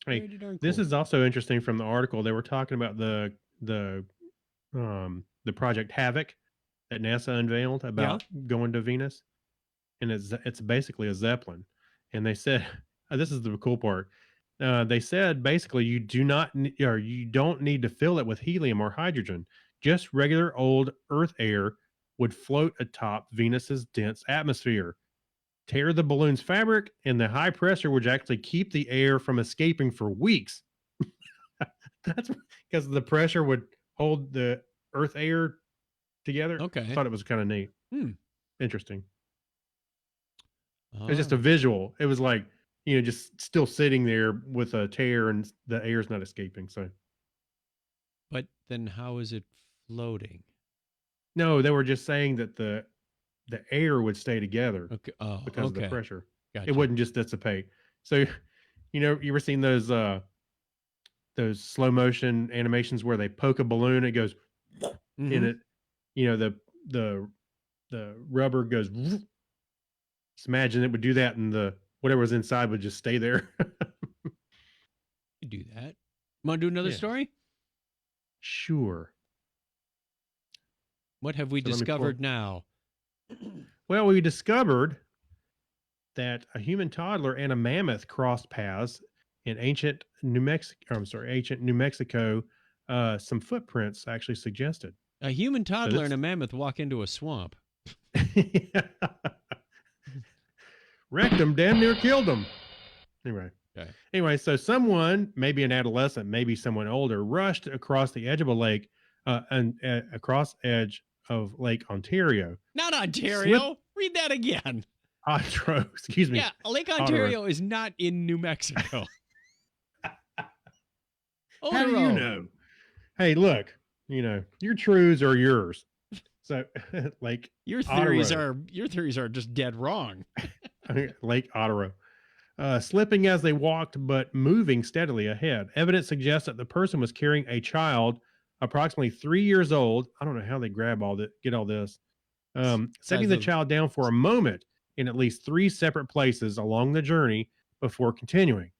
Hey, Pretty darn cool. this is also interesting from the article. They were talking about the project Havoc that NASA unveiled about going to Venus, and it's basically a Zeppelin. And they said, this is the cool part. They said basically you don't need to fill it with helium or hydrogen. Just regular old Earth air would float atop Venus's dense atmosphere. Tear the balloon's fabric, and the high pressure would actually keep the air from escaping for weeks. That's because the pressure would hold the Earth air together. Okay. I thought it was kind of neat. Interesting. Oh. It was just a visual. It was like, just still sitting there with a tear and the air's not escaping. So, but then how is it floating? No, they were just saying that the air would stay together because of the pressure. Gotcha. It wouldn't just dissipate. So, you ever seen those slow motion animations where they poke a balloon, it goes in it, the rubber goes. Just imagine it would do that, and whatever was inside would just stay there. You do that. Want to do another story? Sure. What have we discovered now? Well, we discovered that a human toddler and a mammoth crossed paths in ancient New Mexico. Some footprints actually suggested. A human toddler and a mammoth walk into a swamp. Wrecked them, damn near killed them. Anyway. Okay. Anyway, so someone, maybe an adolescent, maybe someone older, rushed across the edge of a lake, across edge of Lake Ontario. Not Ontario. Read that again. Excuse me. Yeah, Lake Ontario is not in New Mexico. How do you know? Hey, look, your truths are yours. So, like your theories are just dead wrong. Lake Ottawa. Slipping as they walked, but moving steadily ahead. Evidence suggests that the person was carrying a child, approximately 3 years old. I don't know how they get all this. Setting the child down for a moment in at least 3 separate places along the journey before continuing.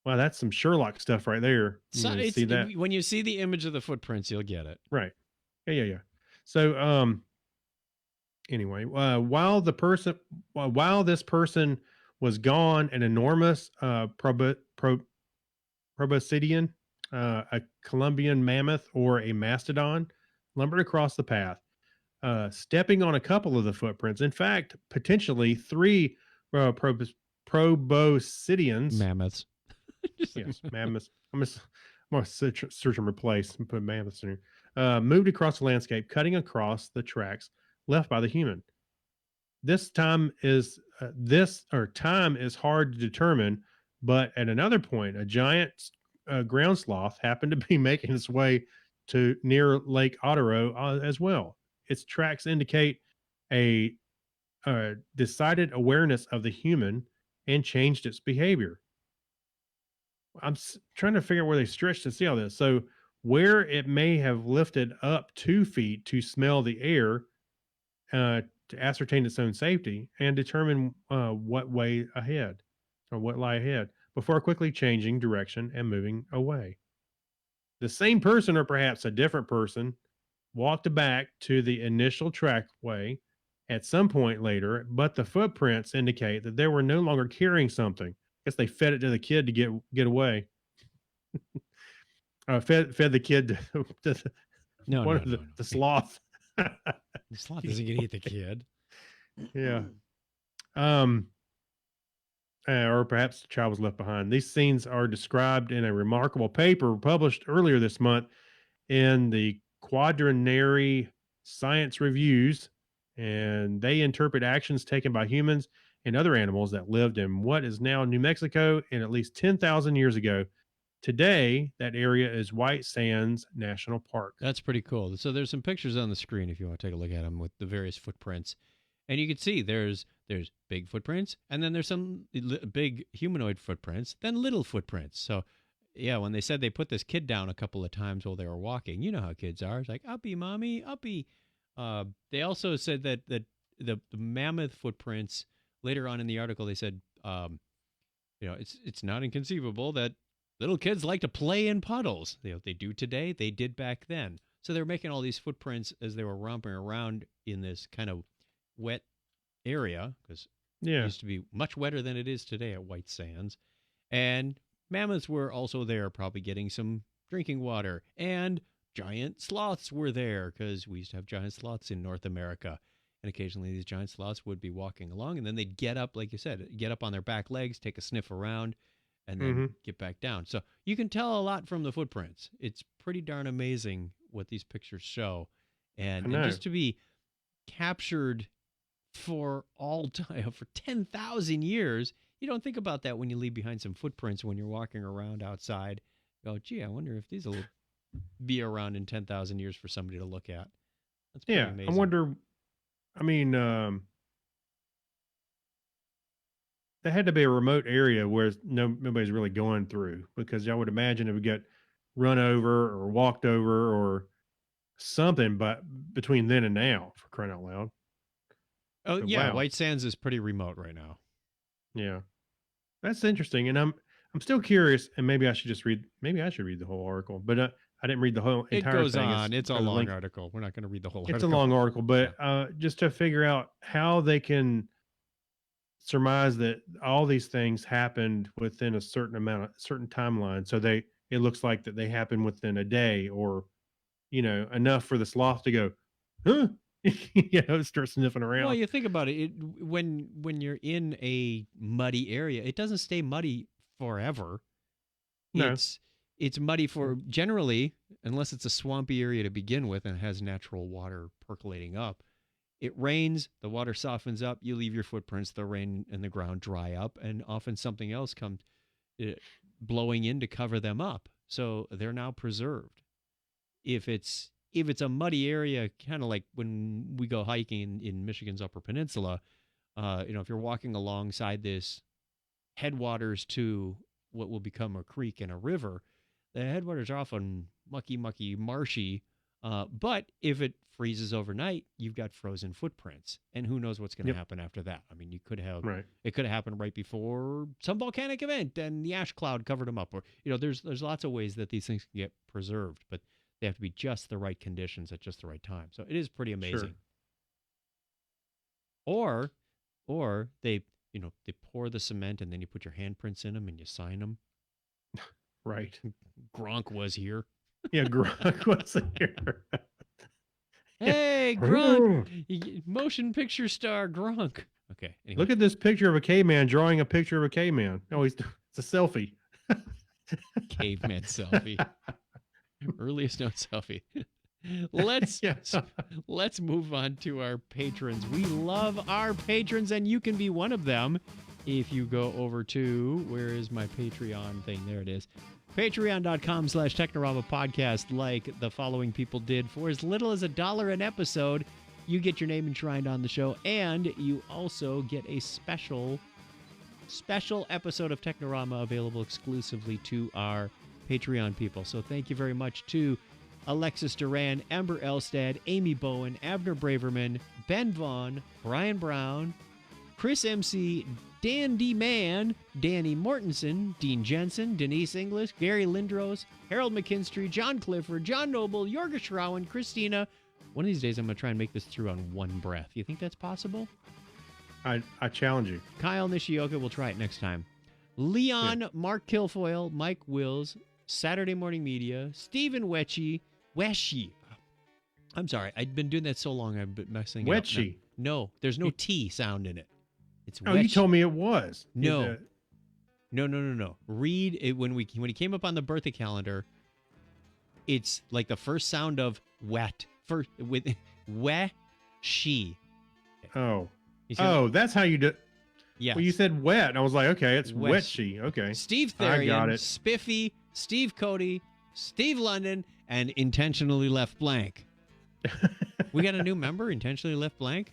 Wow, that's some Sherlock stuff right there. See that? When you see the image of the footprints, you'll get it. Right. Yeah. So, anyway, while this person was gone, an enormous proboscidean, a Columbian mammoth, or a mastodon lumbered across the path, stepping on a couple of the footprints. In fact, potentially 3 proboscideans. Mammoths. Yes, mammoths. I'm going to search and replace and put mammoths in here. Moved across the landscape, cutting across the tracks left by the human. Time is hard to determine, but at another point, a giant ground sloth happened to be making its way to near Lake Ottawa as well. Its tracks indicate a decided awareness of the human and changed its behavior. I'm trying to figure out where they stretched to see all this. So where it may have lifted up 2 feet to smell the air, to ascertain its own safety and determine what lie ahead before quickly changing direction and moving away. The same person, or perhaps a different person, walked back to the initial trackway at some point later, but the footprints indicate that they were no longer carrying something. I guess they fed it to the kid to get away. Fed the kid to the sloth. The sloth doesn't get to eat the kid. Yeah. Or perhaps the child was left behind. These scenes are described in a remarkable paper published earlier this month in the quaternary science reviews, and they interpret actions taken by humans and other animals that lived in what is now New Mexico and at least 10,000 years ago. Today, that area is White Sands National Park. That's pretty cool. So there's some pictures on the screen if you want to take a look at them with the various footprints. And you can see there's big footprints, and then there's some big humanoid footprints, then little footprints. So, yeah, when they said they put this kid down a couple of times while they were walking, you know how kids are. It's like, uppy, mommy, uppy. They also said that the mammoth footprints, later on in the article, they said, it's not inconceivable that little kids like to play in puddles. They do today, they did back then. So they're making all these footprints as they were romping around in this kind of wet area, because it used to be much wetter than it is today at White Sands. And mammoths were also there, probably getting some drinking water. And giant sloths were there, because we used to have giant sloths in North America. And occasionally these giant sloths would be walking along, and then they'd get up, like you said, get up on their back legs, take a sniff around, and then get back down. So you can tell a lot from the footprints. It's pretty darn amazing what these pictures show. And just to be captured for all time, for 10,000 years, you don't think about that when you leave behind some footprints when you're walking around outside. Go, gee, I wonder if these will be around in 10,000 years for somebody to look at. That's pretty amazing. I wonder, there had to be a remote area where nobody's really going through, because I would imagine it would get run over or walked over or something, but between then and now, for crying out loud. Oh, But yeah, wow. White Sands is pretty remote right now. Yeah. That's interesting. And I'm still curious, and maybe I should read the whole article, but I didn't read the whole It entire goes thing. on. It's a a long link. article. We're not going to read the whole It's article. a long article, but just to figure out how they can surmise that all these things happened within a certain timeline. So it looks like that they happen within a day, or, enough for the sloth to go, huh? Start sniffing around. Well, you think about it, when you're in a muddy area, it doesn't stay muddy forever. No. It's muddy for generally, unless it's a swampy area to begin with and has natural water percolating up. It rains, the water softens up, you leave your footprints, the rain and the ground dry up, and often something else comes blowing in to cover them up. So they're now preserved. If it's a muddy area, kind of like when we go hiking in Michigan's Upper Peninsula, if you're walking alongside this headwaters to what will become a creek and a river, the headwaters are often mucky, marshy. But if it freezes overnight, you've got frozen footprints, and who knows what's going to happen after that. I mean, you could have it could have happened right before some volcanic event, and the ash cloud covered them up. Or there's lots of ways that these things can get preserved, but they have to be just the right conditions at just the right time. So it is pretty amazing. Sure. Or they pour the cement, and then you put your handprints in them and you sign them. Right. Gronk was here. Yeah, Gronk was here. Hey, Gronk. Motion picture star Gronk. Okay. Anyway. Look at this picture of a caveman drawing a picture of a caveman. Oh, it's a selfie. Caveman selfie. Earliest known selfie. Let's move on to our patrons. We love our patrons, and you can be one of them if you go over to, where is my Patreon thing? There it is. Patreon.com/Technorama podcast, like the following people did. For as little as $1 an episode, you get your name enshrined on the show, and you also get a special episode of Technorama available exclusively to our Patreon people. So thank you very much to Alexis Duran, Amber Elstad, Amy Bowen, Abner Braverman, Ben Vaughn, Brian Brown, Chris MC, Dan D. Mann, Danny Mortensen, Dean Jensen, Denise English, Gary Lindros, Harold McKinstry, John Clifford, John Noble, Jorga Schrauen, Christina. One of these days I'm going to try and make this through on one breath. You think that's possible? I challenge you. Kyle Nishioka, we'll try it next time. Leon, Mark Kilfoyle, Mike Wills, Saturday Morning Media, Stephen Weshy. I'm sorry, I've been doing that so long I've been messing it up. Wetchy. No, there's no T sound in it. It's Oh, you told me it was. No. Read it when he came up on the birthday calendar. It's like the first sound of wet. First with we she. Oh. You see that? Oh, that's how you do. Yes. Well, you said wet. And I was like, okay, it's Wet. wetchy. Okay. Steve I got Therian, it. Spiffy, Steve Cody, Steve London, and Intentionally Left Blank. We got a new member, Intentionally Left Blank?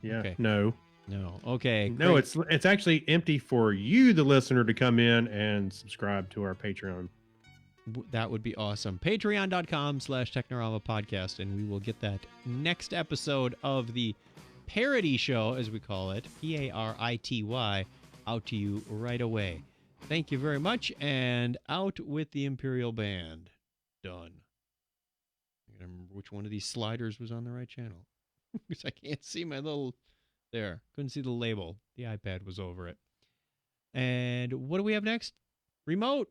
Yeah. Okay. No. No. Okay. No, Craig- it's actually empty for you, the listener, to come in and subscribe to our Patreon. That would be awesome. Patreon.com/Technorama podcast, and we will get that next episode of the parody show, as we call it, Parity, out to you right away. Thank you very much, and out with the Imperial Band. Done. I gotta remember which one of these sliders was on the right channel. Because I can't see my little... There. Couldn't see the label. The iPad was over it. And what do we have next? Remote.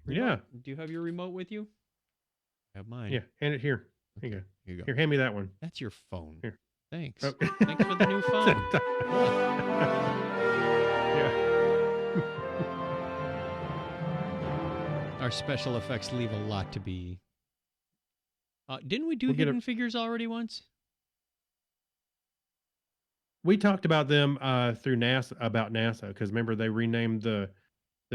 Yeah. Do you have your remote with you? I have mine. Yeah. Hand it here. Here you go. Here you go. Here, hand me that one. That's your phone. Here. Thanks. Oh. Thanks for the new phone. Yeah. Our special effects leave a lot to be. Didn't we do We'll get Hidden Figures already once? We talked about them through NASA because remember they renamed the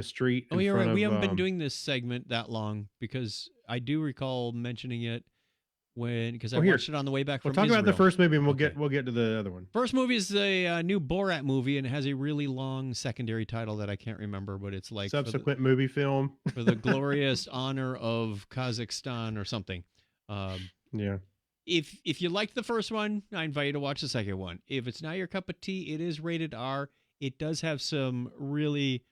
street. Oh, in you're front right. We of, haven't been doing this segment that long because I do recall mentioning it because I Well, here. watched it on the way back from We'll talk about the Israel. first movie and we'll Okay. get to the other one. First movie is a new Borat movie and it has a really long secondary title that I can't remember, but it's like Subsequent movie film. for the glorious honor of Kazakhstan or something. Yeah. If you liked the first one, I invite you to watch the second one. If it's not your cup of tea, it is rated R. It does have some really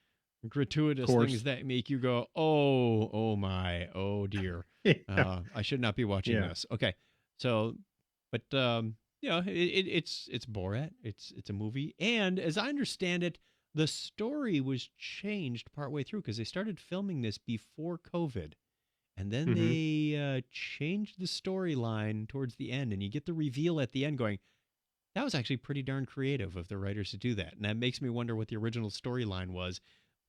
gratuitous Course. things that make you go, oh my, oh dear. Yeah. I should not be watching Yeah. this. Okay, so, but it's Borat. It's a movie, and as I understand it, the story was changed partway through because they started filming this before COVID. And then they changed the storyline towards the end, and you get the reveal at the end going, that was actually pretty darn creative of the writers to do that. And that makes me wonder what the original storyline was.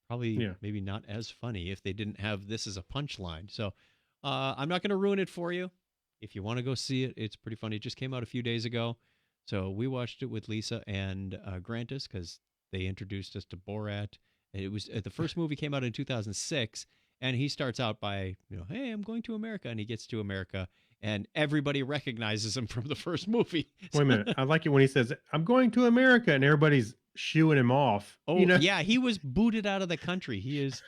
Probably maybe not as funny if they didn't have this as a punchline. So I'm not going to ruin it for you. If you want to go see it, it's pretty funny. It just came out a few days ago. So we watched it with Lisa and Grantis because they introduced us to Borat. It was the first movie came out in 2006. And he starts out by, hey, I'm going to America. And he gets to America, and everybody recognizes him from the first movie. Wait a minute. I like it when he says, I'm going to America, and everybody's shooing him off. Oh, yeah, he was booted out of the country. He is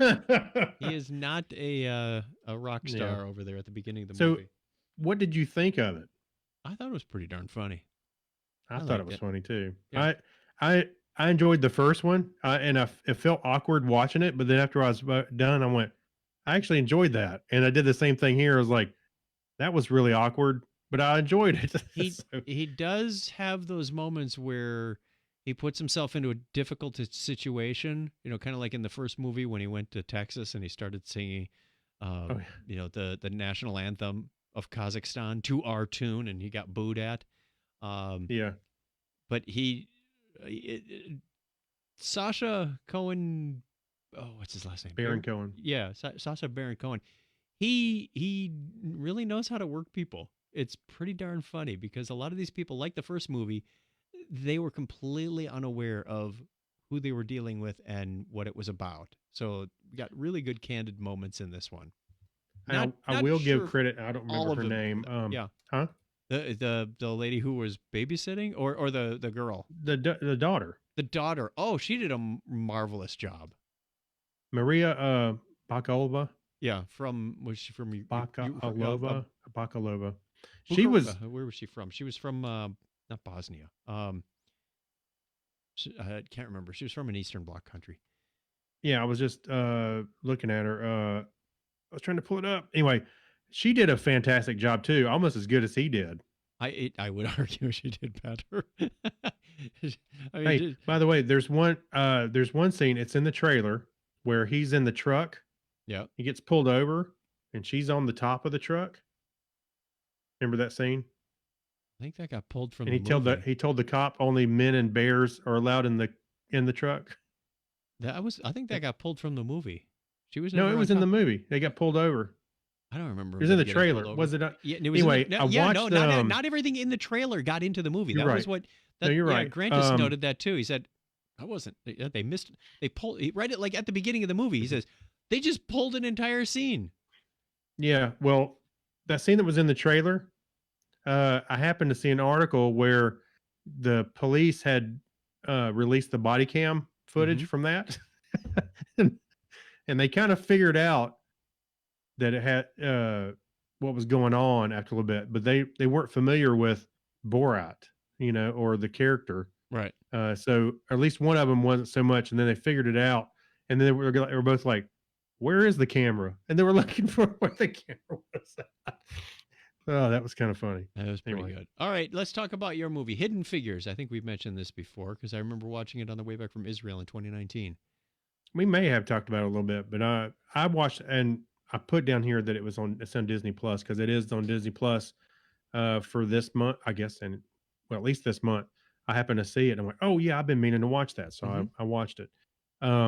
not a rock star over there at the beginning of the movie. What did you think of it? I thought it was pretty darn funny. I thought it was funny too. Yeah. I enjoyed the first one, and it felt awkward watching it. But then after I was done, I went, I actually enjoyed that. And I did the same thing here. I was like, that was really awkward, but I enjoyed it. He does have those moments where he puts himself into a difficult situation, kind of like in the first movie when he went to Texas and he started singing, the national anthem of Kazakhstan to our tune, and he got booed at. Yeah. But Sacha Cohen... Oh, what's his last name? Baron Cohen. Yeah, Sacha Baron Cohen. He really knows how to work people. It's pretty darn funny because a lot of these people, like the first movie, they were completely unaware of who they were dealing with and what it was about. So we got really good candid moments in this one. I will give credit. I don't remember her name. Yeah. Huh? The lady who was babysitting or the girl? The daughter. The daughter. Oh, she did a marvelous job. Maria Bakalova. Yeah, was she from Bakalova? Bakalova. She was. Where was she from? She was from not Bosnia. I can't remember. She was from an Eastern Bloc country. Yeah, I was just looking at her. I was trying to pull it up. Anyway, she did a fantastic job too, almost as good as he did. I would argue she did better. I mean, hey, by the way, there's one scene. It's in the trailer where he's in the truck. Yeah. He gets pulled over and she's on the top of the truck. Remember that scene? I think that got pulled from and he told the cop only men and bears are allowed in the truck. I think that got pulled from the movie. She was it was in the movie. They got pulled over. I don't remember. It was in the them getting pulled trailer. over. Was it? Yeah, it was Anyway, in the, I no, yeah, watched. no, not everything in the trailer got into the movie. You're That right. was what. No, you're right. Grant just noted that too. He said, "I wasn't. They missed. They pulled right at like at the beginning of the movie. He says they just pulled an entire scene." Yeah. Well, that scene that was in the trailer, I happened to see an article where the police had released the body cam footage from that, and they kind of figured out that it had what was going on after a little bit, but they weren't familiar with Borat, or the character. Right. So at least one of them wasn't so much, and then they figured it out, and then they were both like, "Where is the camera?" And they were looking for where the camera was at. Oh, that was kind of funny. That was pretty good. All right, let's talk about your movie, Hidden Figures. I think we've mentioned this before because I remember watching it on the way back from Israel in 2019. We may have talked about it a little bit, but I watched, and I put down here that it's on Disney Plus, because it is on Disney Plus for this month, I guess, and well, at least this month. I happened to see it, and I'm like, oh yeah, I've been meaning to watch that, so I watched it. I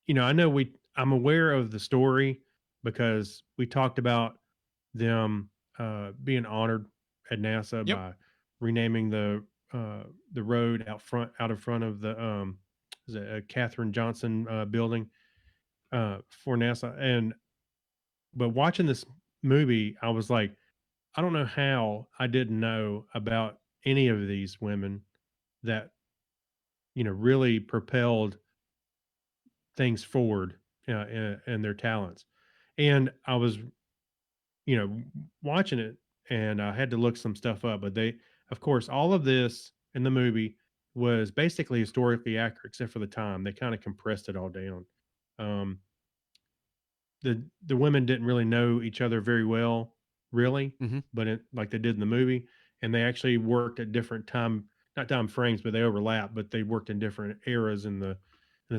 know I'm aware of the story because we talked about them being honored at NASA by renaming the road out in front of the is it a Katherine Johnson building for NASA. But watching this movie, I was like, I don't know how I didn't know about any of these women that really propelled things forward and their talents. And I was watching it, and I had to look some stuff up, but of course, all of this in the movie was basically historically accurate, except for the time. They kind of compressed it all down. Um, the women didn't really know each other very well, really, but like they did in the movie, and they actually worked at different not time frames, but they overlap. But they worked in different eras in the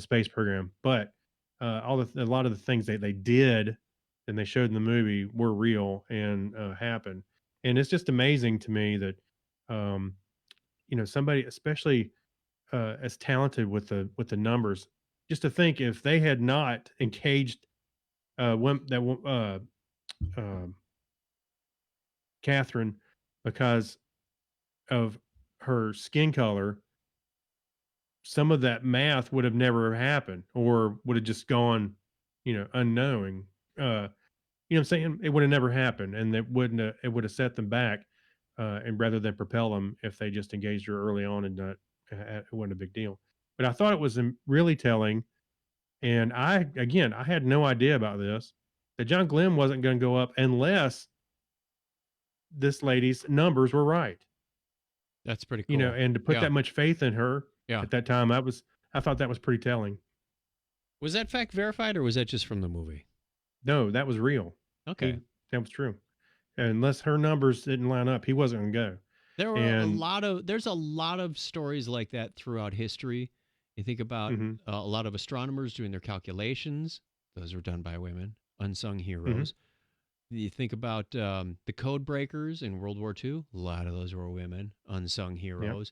space program. But a lot of the things that they did and they showed in the movie were real and happened. And it's just amazing to me that somebody, especially as talented with the numbers, just to think if they had not engaged Catherine because of her skin color, some of that math would have never happened, or would have just gone, unknowing. You know what I'm saying? It would have never happened, and it would have set them back, and rather than propel them if they just engaged her early on, and not, it wasn't a big deal. But I thought it was really telling, and I had no idea about this, that John Glenn wasn't going to go up unless this lady's numbers were right. That's pretty cool. And to put that much faith in her at that time, I thought that was pretty telling. Was that fact verified, or was that just from the movie? No, that was real. Okay. That was true. Unless her numbers didn't line up, he wasn't going to go. There's a lot of stories like that throughout history. You think about a lot of astronomers doing their calculations. Those were done by women, unsung heroes. You think about the code breakers in World War II. A lot of those were women, unsung heroes.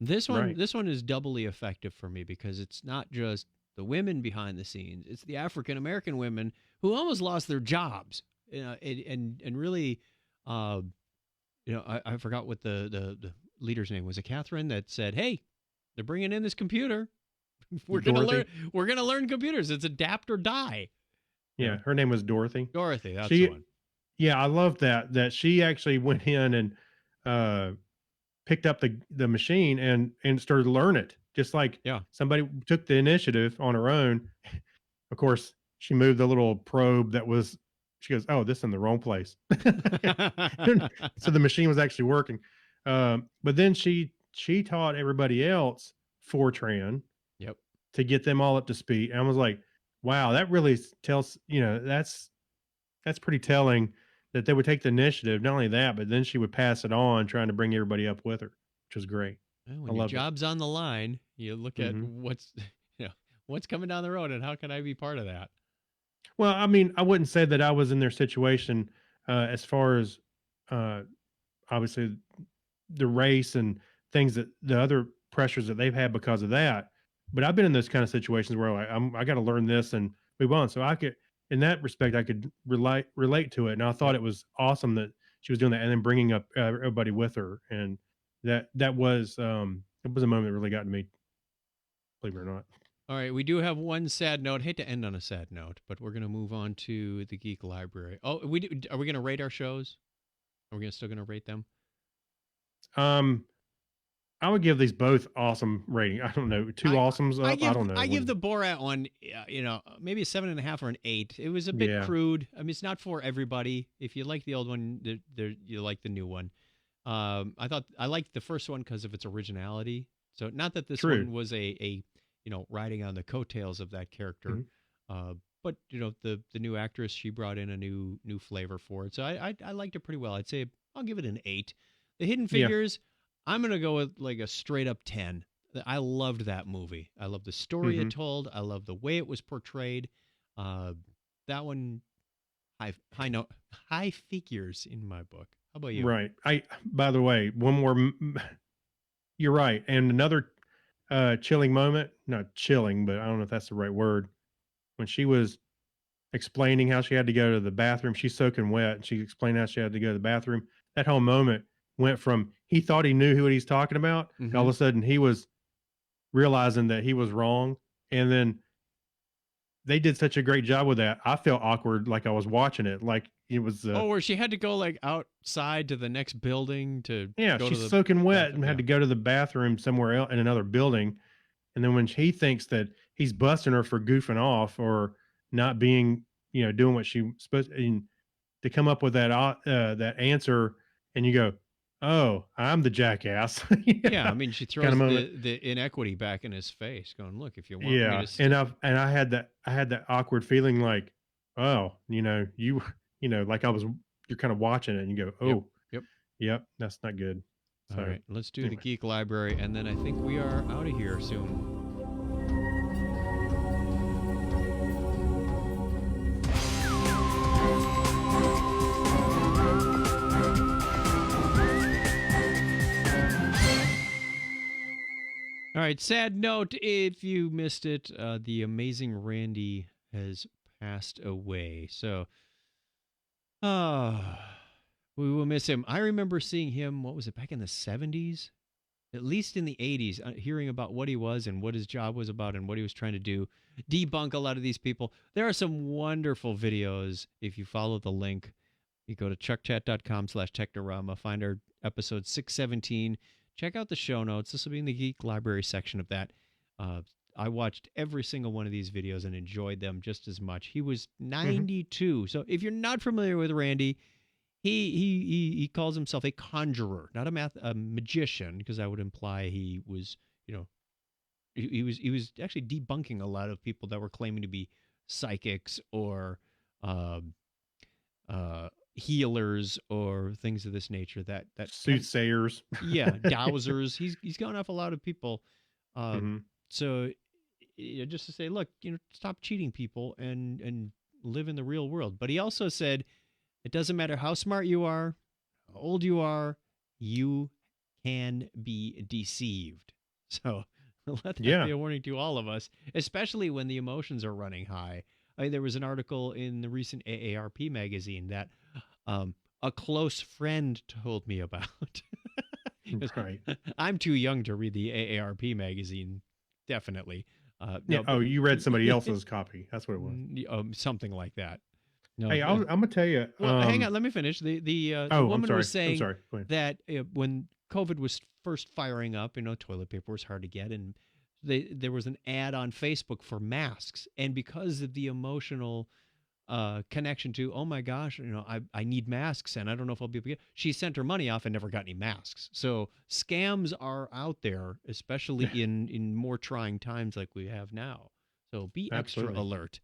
This one is doubly effective for me because it's not just the women behind the scenes. It's the African American women who almost lost their jobs, and really, I forgot what the leader's name was. A Catherine that said, "Hey, they're bringing in this computer. We're gonna learn computers. It's adapt or die." Yeah, her name was Dorothy. Dorothy, that's the one. Yeah, I love that she actually went in and picked up the machine and started to learn it. Just like somebody took the initiative on her own. Of course, she moved the little probe she goes, "Oh, this is in the wrong place." So the machine was actually working. But then she taught everybody else Fortran to get them all up to speed. And I was like, wow, that really tells, that's pretty telling that they would take the initiative. Not only that, but then she would pass it on, trying to bring everybody up with her, which was great. Well, when your job's on the line, you look at what's coming down the road and how can I be part of that? Well, I mean, I wouldn't say that I was in their situation as far as obviously the race and things, that the other pressures that they've had because of that. But I've been in those kind of situations where I got to learn this and move on. So in that respect, I could relate to it, and I thought it was awesome that she was doing that, and then bringing up everybody with her, and that was it was a moment that really got to me, believe it or not. All right, we do have one sad note. Hate to end on a sad note, but we're going to move on to the Geek Library. Oh, are we going to rate our shows? Are we still going to rate them? I would give these both awesome rating. I don't know, two awesomes up. I don't know. I give the Borat one, maybe a 7.5 or an 8. It was a bit crude. I mean, it's not for everybody. If you like the old one, you like the new one. I liked the first one because of its originality. So not that this one was a riding on the coattails of that character, but the new actress, she brought in a new flavor for it. So I liked it pretty well. I'd say I'll give it an 8. The Hidden Figures. I'm going to go with like a straight up 10. I loved that movie. I love the story it told. I love the way it was portrayed. That one, high figures in my book. How about you? Right. By the way, one more, you're right. And another chilling moment, not chilling, but I don't know if that's the right word. When she was explaining how she had to go to the bathroom, she's soaking wet, and she explained how she had to go to the bathroom. That whole moment went from he thought he knew what he's talking about, and all of a sudden he was realizing that he was wrong. And then they did such a great job with that. I felt awkward, like I was watching it, like it was. Where she had to go like outside to the next building to. Yeah, she's soaking wet and had to go to the bathroom somewhere else in another building. And then when he thinks that he's busting her for goofing off or not being, doing what she supposed to come up with that answer, and you go, oh, I'm the jackass. Yeah, I mean, she throws the inequity back in his face, going, "Look, if you want me to." And I had that awkward feeling, like, oh, you're kind of watching it, and you go, oh, yep, that's not good. All right, let's do the Geek Library, and then I think we are out of here soon. All right, sad note, if you missed it, the amazing Randy has passed away. So, we will miss him. I remember seeing him, what was it, back in the 70s? At least in the 80s, hearing about what he was and what his job was about and what he was trying to do, debunk a lot of these people. There are some wonderful videos. If you follow the link, you go to chuckchat.com/Technorama, find our episode 617. Check out the show notes. This will be in the Geek Library section of that. I watched every single one of these videos and enjoyed them just as much. He was 92. So if you're not familiar with Randy, he calls himself a conjurer, not a magician, because that would imply he was, he was actually debunking a lot of people that were claiming to be psychics or healers or things of this nature, that soothsayers. Dowsers. He's gone off a lot of people. So just to say, look, stop cheating people and live in the real world. But he also said, it doesn't matter how smart you are, how old you are, you can be deceived. So let that be a warning to all of us, especially when the emotions are running high. There was an article in the recent AARP magazine that a close friend told me about. Right. I'm too young to read the AARP magazine, definitely. You read somebody else's copy. That's what it was. Something like that. No, hey, I'm gonna tell you. Well, hang on, let me finish. The woman was saying that when COVID was first firing up, toilet paper was hard to get, and there was an ad on Facebook for masks, and because of the emotional connection to, oh my gosh, I need masks, and I don't know if I'll be able to get. She sent her money off and never got any masks. So scams are out there, especially in more trying times like we have now. So be extra alert.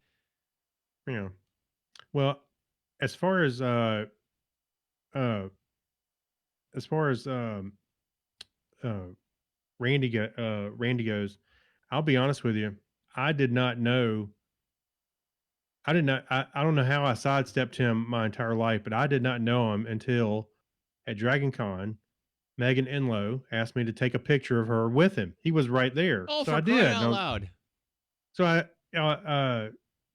Yeah. Well, as far as Randy goes, I'll be honest with you. I did not know. I don't know how I sidestepped him my entire life, but I did not know him until at Dragon Con, Megan Enlow asked me to take a picture of her with him. He was right there. Oh, so for I did. crying out loud. So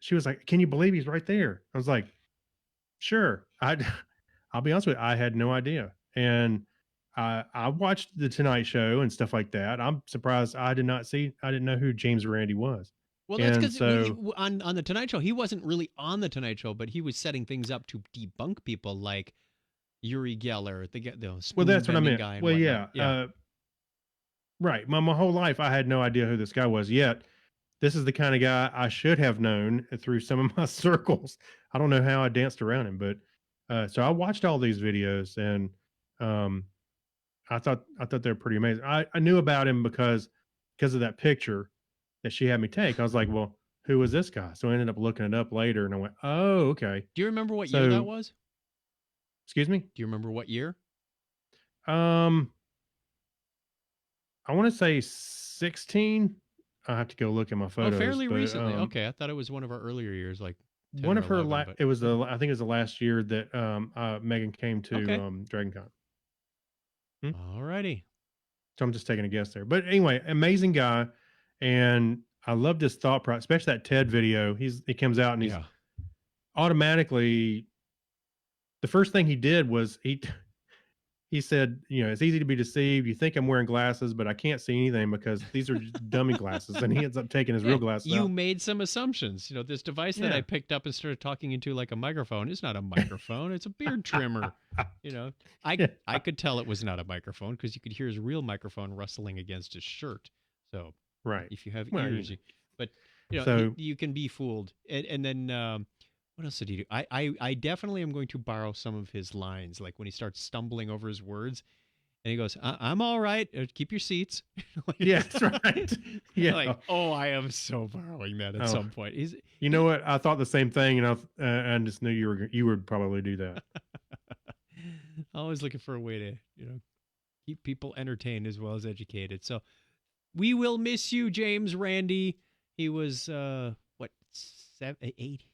she was like, "Can you believe he's right there?" I was like, "Sure." I'll be honest with you, I had no idea. And I watched the Tonight Show and stuff like that. I'm surprised I didn't know who James Randi was. Well, that's And because so, on the Tonight Show, he wasn't really on the Tonight Show, but he was setting things up to debunk people like Uri Geller, the well, spoon that's what I bending meant. guy and Well, whatnot. yeah, Yeah. right. My whole life, I had no idea who this guy was. Yet, this is the kind of guy I should have known through some of my circles. I don't know how I danced around him, but so I watched all these videos, and um, I thought they were pretty amazing. I knew about him because of that picture that she had me take. I was like, well, who was this guy? So I ended up looking it up later, and I went, oh, okay. Do you remember what year that So, was? excuse me. Do you remember what year? Um, I want to say 16. I have to go look at my Oh, photos. fairly but, recently. Okay, I thought it was one of our earlier years, like 10 one or of her 11. But it was the I think it was the last year that Megan came to okay. DragonCon. All righty. So I'm just taking a guess there. But anyway, amazing guy, and I loved his thought process, especially that TED video. He comes out and he's automatically, the first thing he did was he said, it's easy to be deceived. You think I'm wearing glasses, but I can't see anything because these are just dummy glasses. And he ends up taking his real glasses You out. made some assumptions. This device that I picked up and started talking into like a microphone is not a microphone. It's a beard trimmer. I could tell it was not a microphone because you could hear his real microphone rustling against his shirt. So right, if you have well, ears, but so, you can be fooled. And then what else did he do? I definitely am going to borrow some of his lines, like when he starts stumbling over his words, and he goes, "I'm all right. Keep your seats." Yeah, that's right. Yeah. Like, oh, I am so borrowing that at some point. You know what? I thought the same thing, and I just knew you would probably do that. Always looking for a way to keep people entertained as well as educated. So we will miss you, James Randi. He was what 8.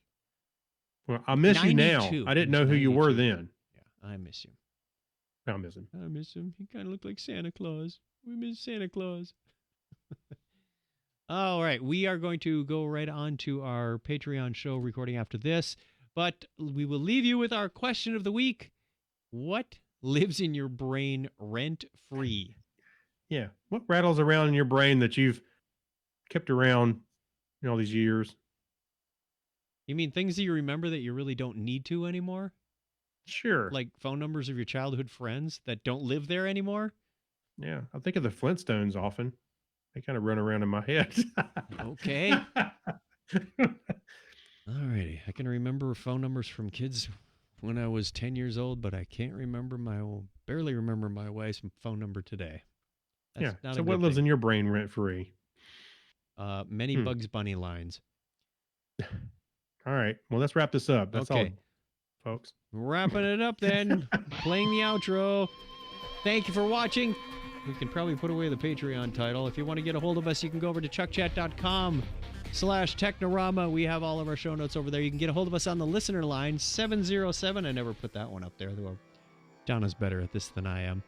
Well, I miss you now. I didn't know who you were then. Yeah, I miss you. I miss him. I miss him. He kind of looked like Santa Claus. We miss Santa Claus. All right. We are going to go right on to our Patreon show recording after this, but we will leave you with our question of the week. What lives in your brain rent-free? Yeah. What rattles around in your brain that you've kept around all these years? You mean things that you remember that you really don't need to anymore? Sure. Like phone numbers of your childhood friends that don't live there anymore? Yeah. I think of the Flintstones often. They kind of run around in my head. Okay. All righty. I can remember phone numbers from kids when I was 10 years old, but I can't barely remember my wife's phone number today. That's not so a what good lives thing. in your brain rent free? Many Bugs Bunny lines. All right. Well, let's wrap this up. That's all, folks. Wrapping it up then. Playing the outro. Thank you for watching. We can probably put away the Patreon title. If you want to get a hold of us, you can go over to chuckchat.com/Technorama. We have all of our show notes over there. You can get a hold of us on the listener line, 707. I never put that one up there, though. Donna's better at this than I am.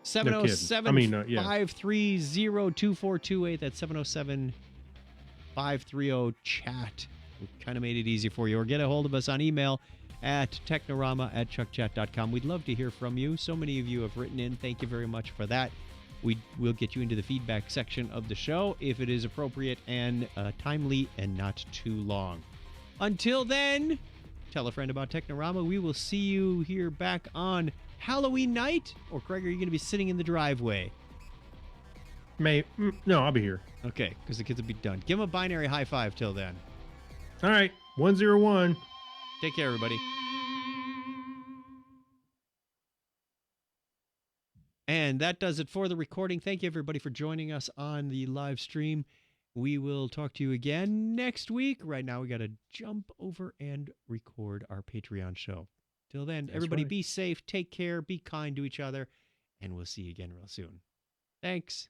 707-530-2428. That's 707-530-CHAT. We kind of made it easy for you. Or get a hold of us on email at technorama@chuckchat.com. We'd love to hear from you. So many of you have written in. Thank you very much for that. We'll get you into the feedback section of the show if it is appropriate and timely and not too long. Until then, tell a friend about Technorama. We will see you here back on Halloween night. Or, Craig, are you going to be sitting in the driveway? No, I'll be here. Okay, because the kids will be done. Give them a binary high five till then. All right. 101. Take care, everybody. And that does it for the recording. Thank you, everybody, for joining us on the live stream. We will talk to you again next week. Right now, we got to jump over and record our Patreon show. Till then, everybody be safe, take care, be kind to each other, and we'll see you again real soon. Thanks.